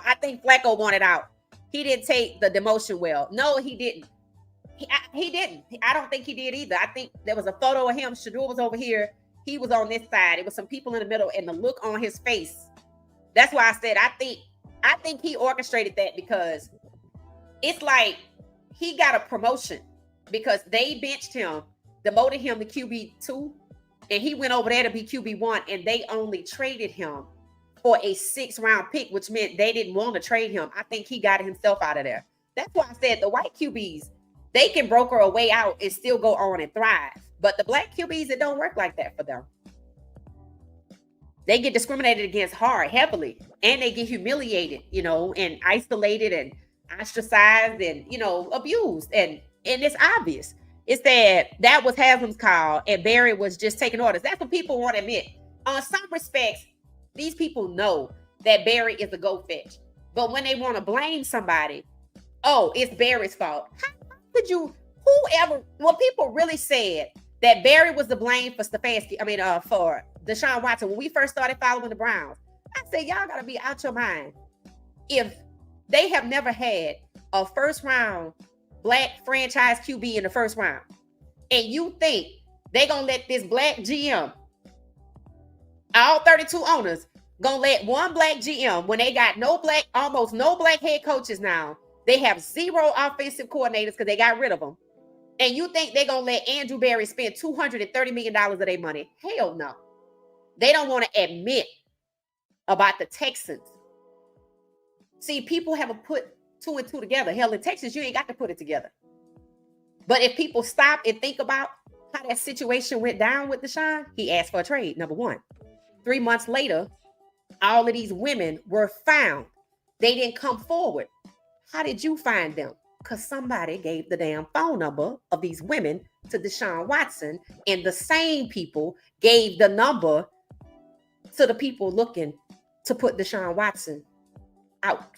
I think Flacco wanted out. He didn't take the demotion well. No, he didn't. He didn't. I don't think he did either. I think there was a photo of him. Shedeur was over here. He was on this side. It was some people in the middle, and the look on his face. That's why I said I think he orchestrated that, because it's like he got a promotion because they benched him, demoted him to QB2, and he went over there to be QB1, and they only traded him for a 6th-round pick, which meant they didn't want to trade him. I think he got himself out of there. That's why I said the white QBs, they can broker a way out and still go on and thrive. But the black QBs, it don't work like that for them. They get discriminated against heavily, and they get humiliated, and isolated and ostracized and, abused. And it's obvious. It's that was Haslam's call, and Barry was just taking orders. That's what people want to admit. On some respects, these people know that Barry is a go fetch. But when they want to blame somebody, oh, it's Barry's fault. How could you, when people really said that Barry was to blame for for Deshaun Watson, when we first started following the Browns, I said, y'all got to be out your mind. If they have never had a first round black franchise QB in the first round, and you think they're going to let this black GM, all 32 owners, going to let one black GM, when they got almost no black head coaches now, they have 0 offensive coordinators because they got rid of them, and you think they're going to let Andrew Barry spend $230 million of their money? Hell no. They don't want to admit about the Texans. See, people haven't put 2 and 2 together. Hell, in Texas, you ain't got to put it together. But if people stop and think about how that situation went down with Deshaun, he asked for a trade, number one. 3 months later, all of these women were found. They didn't come forward. How did you find them? Because somebody gave the damn phone number of these women to Deshaun Watson, and the same people gave the number to the people looking to put Deshaun Watson out.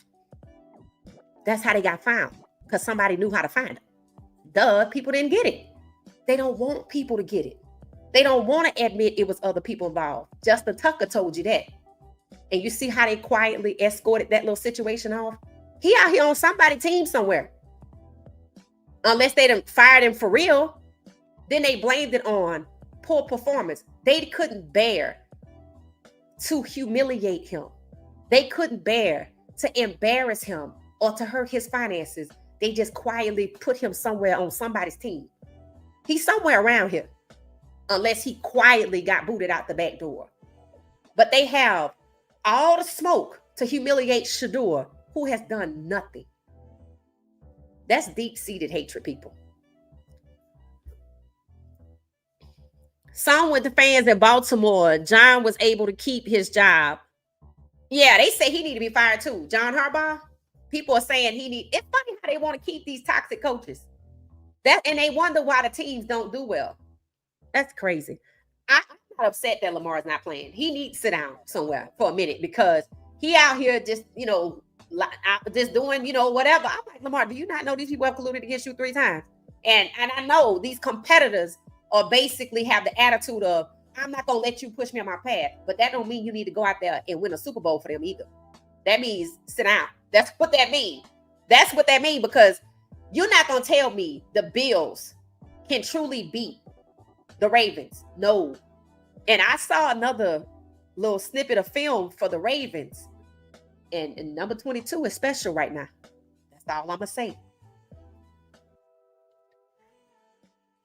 That's how they got found, because somebody knew how to find them. Duh, people didn't get it. They don't want people to get it. They don't want to admit it was other people involved. Justin Tucker told you that. And you see how they quietly escorted that little situation off? He out here on somebody's team somewhere. Unless they done fired him for real. Then they blamed it on poor performance. They couldn't bear to humiliate him. They couldn't bear to embarrass him or to hurt his finances. They just quietly put him somewhere on somebody's team. He's somewhere around here, unless he quietly got booted out the back door. But they have all the smoke to humiliate Shedeur, who has done nothing. That's deep-seated hatred, people. Some with the fans in Baltimore, John was able to keep his job. Yeah, they say he need to be fired too. John Harbaugh. People are saying it's funny how they want to keep these toxic coaches. And they wonder why the teams don't do well. That's crazy. I'm not upset that Lamar's not playing. He needs to sit down somewhere for a minute, because he out here just, just doing, whatever. I'm like, Lamar, do you not know these people have colluded against you 3 times? And I know these competitors are basically have the attitude of, I'm not going to let you push me on my path. But that don't mean you need to go out there and win a Super Bowl for them either. That means sit down. That's what that means. That's what that means, because you're not going to tell me the Bills can truly beat the Ravens. No. And I saw another little snippet of film for the Ravens. And number 22 is special right now. That's all I'm going to say.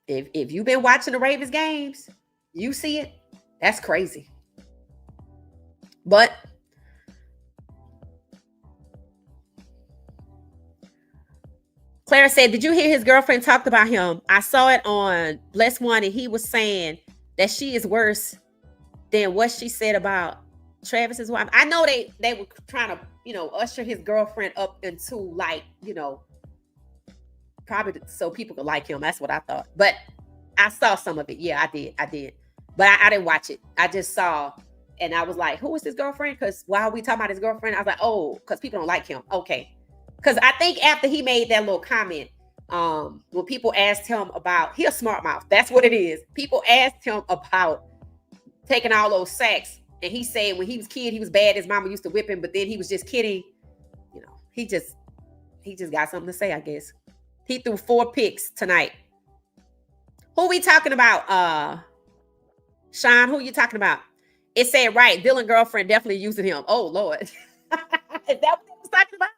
If you've been watching the Ravens games, you see it. That's crazy. But Clara said, did you hear his girlfriend talked about him? I saw it on Bless One, and he was saying that she is worse than what she said about Travis's wife. I know they were trying to, usher his girlfriend up into probably so people could like him. That's what I thought. But I saw some of it. Yeah, I did. But I didn't watch it. I just saw, and I was like, who is his girlfriend? Because while we talking about his girlfriend, I was like, oh, because people don't like him. Okay. Because I think after he made that little comment, when people asked him about, he a smart mouth. That's what it is. People asked him about taking all those sacks. And he said when he was a kid, he was bad. His mama used to whip him, but then he was just kidding. He just got something to say, I guess. He threw 4 picks tonight. Who we talking about? Sean, who you talking about? It said, right, Dylan girlfriend definitely using him. Oh, Lord. Is that what they was talking about?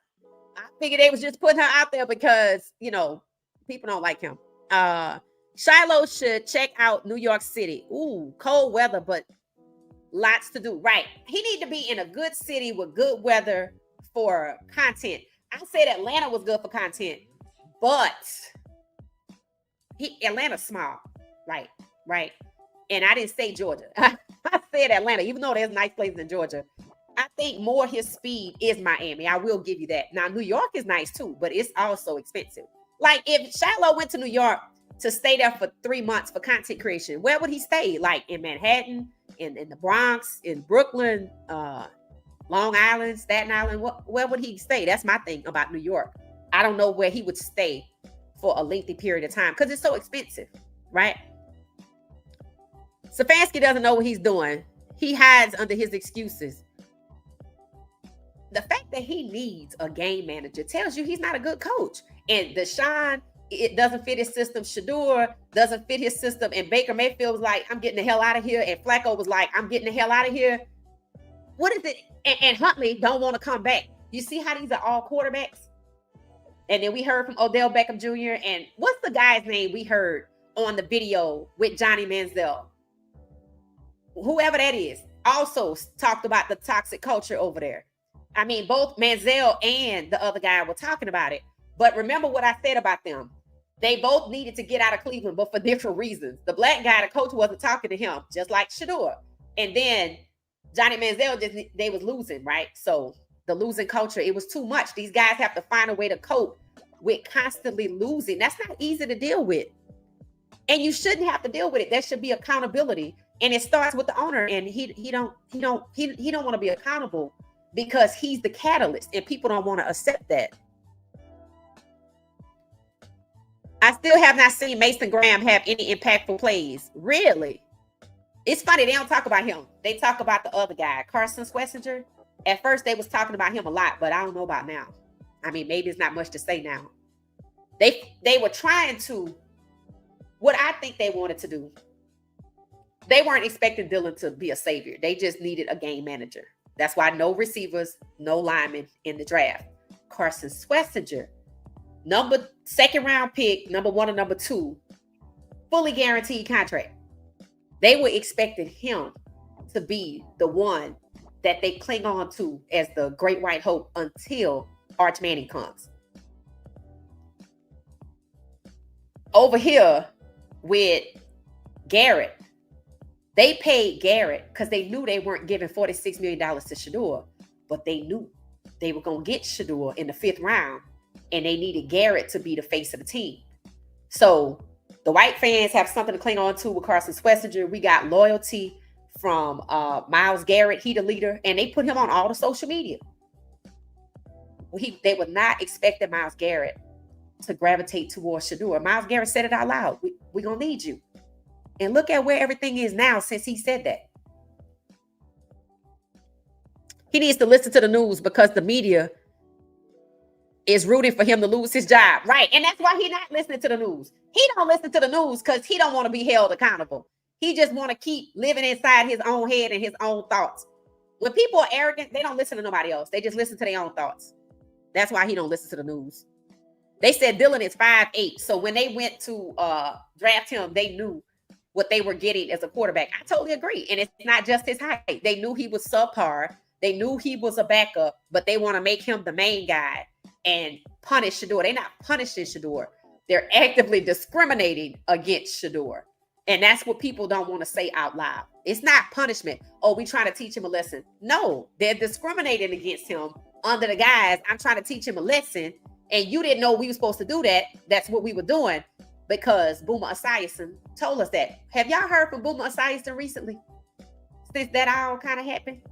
I figured they was just putting her out there because, people don't like him. Shiloh should check out New York City. Ooh, cold weather, but lots to do. Right. He need to be in a good city with good weather for content. I said Atlanta was good for content, but Atlanta's small, right? Right. And I didn't say Georgia. I said Atlanta, even though there's nice places in Georgia. I think more his speed is Miami. I will give you that. Now, New York is nice too, but it's also expensive. Like if Shiloh went to New York to stay there for 3 months for content creation, where would he stay? Like in Manhattan, in the Bronx, in Brooklyn, Long Island, Staten Island? Where would he stay? That's my thing about New York. I don't know where he would stay for a lengthy period of time because it's so expensive, right? Stefanski doesn't know what he's doing. He hides under his excuses. The fact that he needs a game manager tells you he's not a good coach. And Deshaun, it doesn't fit his system. Shedeur doesn't fit his system. And Baker Mayfield was like, I'm getting the hell out of here. And Flacco was like, I'm getting the hell out of here. What is it? And Huntley don't want to come back. You see how these are all quarterbacks? And then we heard from Odell Beckham Jr. And what's the guy's name we heard on the video with Johnny Manziel? Whoever that is also talked about the toxic culture over there. I mean, both Manziel and the other guy were talking about it. But remember what I said about them. They both needed to get out of Cleveland, but for different reasons. The black guy, the coach, wasn't talking to him, just like Shedeur. And then Johnny Manziel, they was losing, right? So the losing culture, it was too much. These guys have to find a way to cope with constantly losing. That's not easy to deal with. And you shouldn't have to deal with it. There should be accountability. And it starts with the owner. And he don't want to be accountable because he's the catalyst and people don't want to accept that. I still have not seen Mason Graham have any impactful plays. Really? It's funny. They don't talk about him. They talk about the other guy, Carson Schlesinger. At first, they was talking about him a lot, but I don't know about now. I mean, maybe it's not much to say now. They were trying to, what I think they wanted to do, they weren't expecting Dylan to be a savior. They just needed a game manager. That's why no receivers, no linemen in the draft. Carson Schlesinger, second round pick, number 1 or number 2, fully guaranteed contract. They were expecting him to be the one that they cling on to as the great white hope until Arch Manning comes. Over here with Garrett, they paid Garrett because they knew they weren't giving $46 million to Shedeur, but they knew they were going to get Shedeur in the 5th round, and they needed Garrett to be the face of the team. So the white fans have something to cling on to with Carson Schlesinger. We got loyalty from Myles Garrett. He the leader, and they put him on all the social media. They were not expecting Myles Garrett to gravitate towards Shedeur. Myles Garrett said it out loud. We're going to need you. And look at where everything is now since he said that. He needs to listen to the news because the media is rooting for him to lose his job. Right. And that's why he's not listening to the news. He don't listen to the news because he don't want to be held accountable. He just want to keep living inside his own head and his own thoughts. When people are arrogant, they don't listen to nobody else. They just listen to their own thoughts. That's why he don't listen to the news. They said Dylan is 5'8". So when they went to draft him, they knew what they were getting as a quarterback. I totally agree. And it's not just his height. They knew he was subpar. They knew he was a backup, but they want to make him the main guy and punish Shedeur. They're not punishing Shedeur. They're actively discriminating against Shedeur. And that's what people don't want to say out loud. It's not punishment. Oh, we trying to teach him a lesson. No, they're discriminating against him under the guise, I'm trying to teach him a lesson. And you didn't know we were supposed to do that. That's what we were doing because Boomer Esiason told us that. Have y'all heard from Boomer Esiason recently? Since that all kind of happened?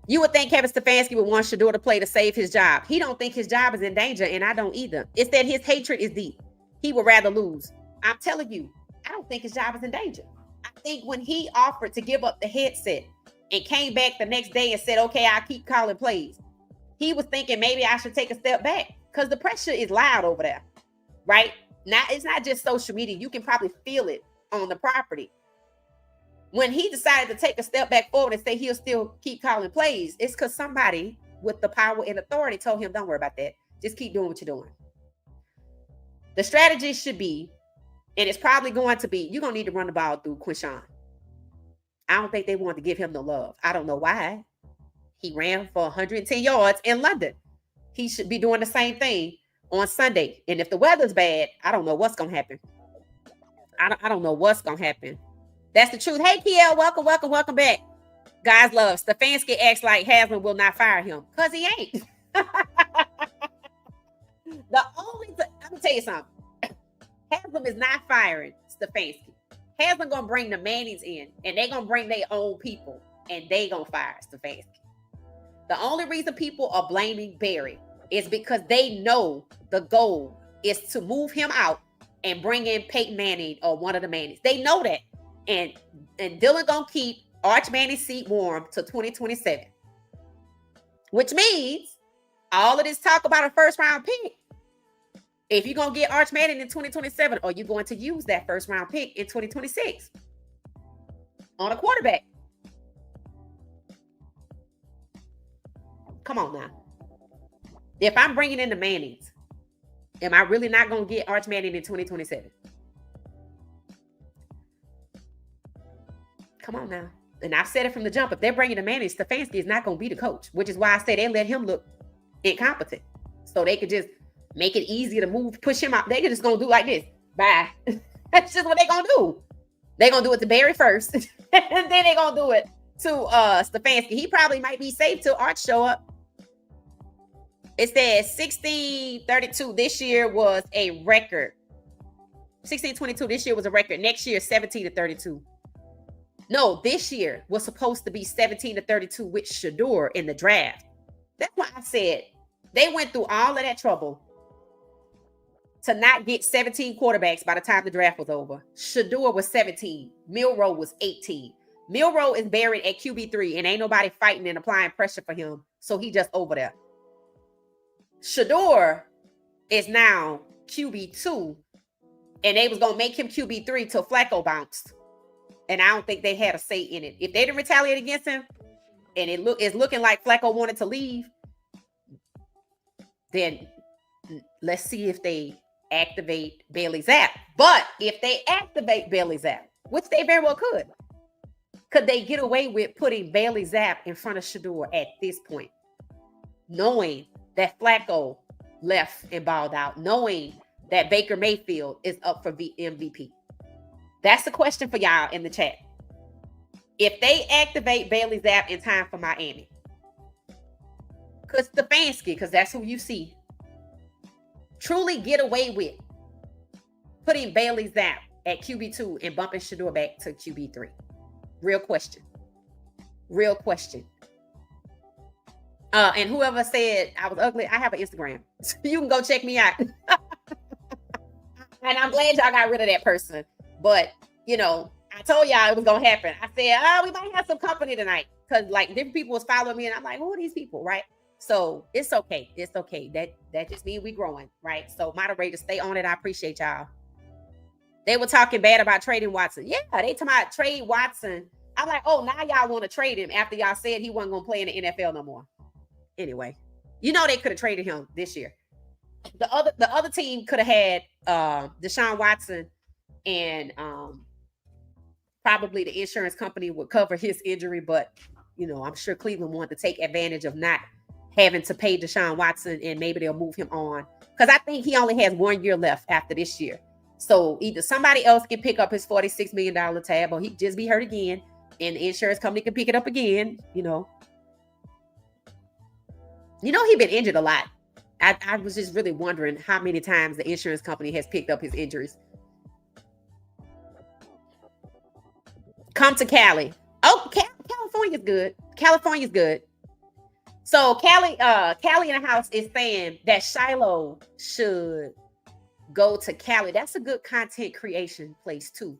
You would think Kevin Stefanski would want Shedeur to play to save his job. He don't think his job is in danger, and I don't either. It's that his hatred is deep. He would rather lose. I'm telling you, I don't think his job is in danger. I think when he offered to give up the headset and came back the next day and said, okay, I'll keep calling plays, he was thinking maybe I should take a step back because the pressure is loud over there, right? Now, it's not just social media. You can probably feel it on the property. When he decided to take a step back forward and say he'll still keep calling plays, it's because somebody with the power and authority told him, don't worry about that. Just keep doing what you're doing. The strategy should be, and it's probably going to be, you're going to need to run the ball through Quinshawn. I don't think they want to give him the love. I don't know why. He ran for 110 yards in London. He should be doing the same thing on Sunday. And if the weather's bad, I don't know what's going to happen. I don't know what's going to happen. That's the truth. Hey, Kiel, welcome back. Guys love. Stefanski acts like Haslam will not fire him because he ain't. Let me tell you something. Haslam is not firing Stefanski. Haslam going to bring the Mannings in, and they're going to bring their own people, and they going to fire Stefanski. The only reason people are blaming Barry is because they know the goal is to move him out and bring in Peyton Manning or one of the Mannings. They know that. And Dylan going to keep Arch Manning's seat warm till 2027. Which means all of this talk about a first round pick, if you're going to get Arch Manning in 2027, are you going to use that first round pick in 2026 on a quarterback? Come on now. If I'm bringing in the Mannings, am I really not going to get Arch Manning in 2027? Come on now. And I've said it from the jump. If they're bringing the Mannings, Stefanski is not going to be the coach, which is why I say they let him look incompetent. So they could just make it easier to move, push him out. They could just going to do like this. Bye. That's just what they're going to do. They're going to do it to Barry first. And then they're going to do it to Stefanski. He probably might be safe till Arch show up. It says 16-32 this year was a record. 16-22 this year was a record. Next year, 17-32. No, this year was supposed to be 17-32 with Shedeur in the draft. That's why I said they went through all of that trouble to not get 17 quarterbacks by the time the draft was over. Shedeur was 17. Milroe was 18. Milroe is buried at QB3 and ain't nobody fighting and applying pressure for him. So he just over there. Shedeur is now QB2 and they was going to make him QB3 till Flacco bounced. And I don't think they had a say in it. If they didn't retaliate against him and it's looking like Flacco wanted to leave, then let's see if they activate Bailey Zapp. But if they activate Bailey Zapp, which they very well could they get away with putting Bailey Zapp in front of Shedeur at this point? Knowing that Flacco left and balled out, knowing that Baker Mayfield is up for MVP. That's the question for y'all in the chat. If they activate Bailey Zapp in time for Miami, because Stefanski, because that's who you see, truly get away with putting Bailey Zapp at QB2 and bumping Shedeur back to QB3. Real question. Real question. And whoever said I was ugly, I have an Instagram. So you can go check me out. And I'm glad y'all got rid of that person. But, you know, I told y'all it was going to happen. I said, we might have some company tonight. Because, like, different people was following me. And I'm like, who are these people, right? So it's okay. It's okay. That just means we growing, right? So moderators, stay on it. I appreciate y'all. They were talking bad about trading Watson. Yeah, they talking about trade Watson. I'm like, oh, now y'all want to trade him after y'all said he wasn't going to play in the NFL no more. Anyway, you know they could have traded him this year. The other team could have had Deshaun Watson and probably the insurance company would cover his injury, but you know, I'm sure Cleveland wanted to take advantage of not having to pay Deshaun Watson and maybe they'll move him on. Because I think he only has 1 year left after this year. So either somebody else can pick up his $46 million tab or he just be hurt again and the insurance company can pick it up again, you know. You know, he's been injured a lot. I was just really wondering how many times the insurance company has picked up his injuries. Come to Cali. Oh, California's good. California's good. So Cali in the house is saying that Shiloh should go to Cali. That's a good content creation place too.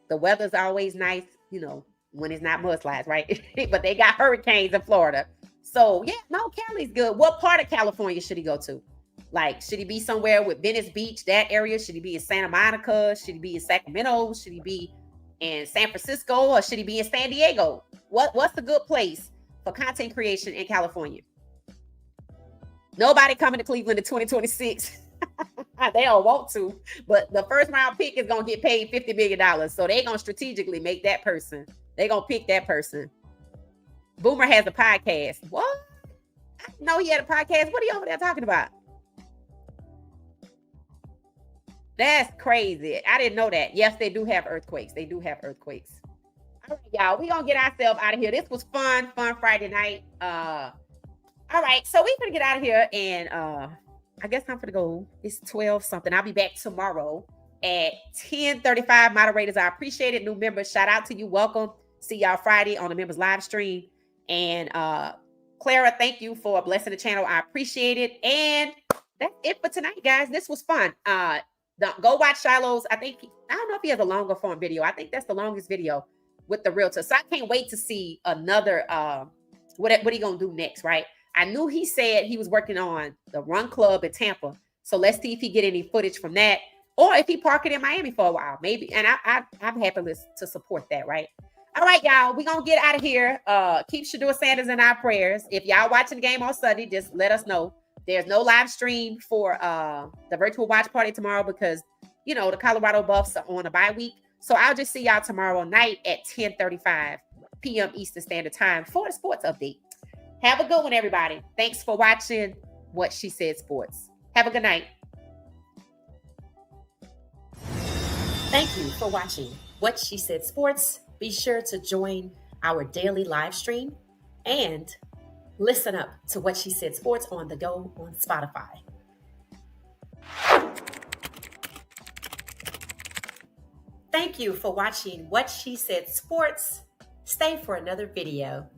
The weather's always nice, you know, when it's not mudslides, right? But they got hurricanes in Florida. So, yeah, no, Cali's good. What part of California should he go to? Like, should he be somewhere with Venice Beach, that area? Should he be in Santa Monica? Should he be in Sacramento? Should he be in San Francisco? Or should he be in San Diego? What's a good place for content creation in California? Nobody coming to Cleveland in 2026. They don't want to. But the first round pick is going to get paid $50 million. So they're going to strategically make that person. They're going to pick that person. Boomer has a podcast. What? I didn't know he had a podcast. What are you over there talking about? That's crazy. I didn't know that. Yes, they do have earthquakes. They do have earthquakes. All right, y'all. We're gonna get ourselves out of here. This was fun Friday night. All right, so we're gonna get out of here, and I guess I'm gonna go. It's 12 something. I'll be back tomorrow at 10:35. Moderators, I appreciate it. New members, shout out to you. Welcome. See y'all Friday on the members live stream. And Clara, thank you for blessing the channel. I appreciate it. And that's it for tonight, guys. This was fun. Go watch Shiloh's. I don't know if he has a longer form video. I think that's the longest video with the realtor. So I can't wait to see another what he gonna do next, right? I knew he said he was working on the Run Club in Tampa. So let's see if he get any footage from that, or if he park it in Miami for a while, maybe. And I'm happy to support that, right? All right, y'all, we're gonna get out of here. Keep Shedeur Sanders in our prayers. If y'all watching the game on Sunday, just let us know. There's no live stream for the virtual watch party tomorrow because, you know, the Colorado Buffs are on a bye week. So I'll just see y'all tomorrow night at 10:35 p.m. Eastern Standard Time for the sports update. Have a good one, everybody. Thanks for watching What She Said Sports. Have a good night. Thank you for watching What She Said Sports. Be sure to join our daily live stream and listen up to What She Said Sports on the go on Spotify. Thank you for watching What She Said Sports. Stay for another video.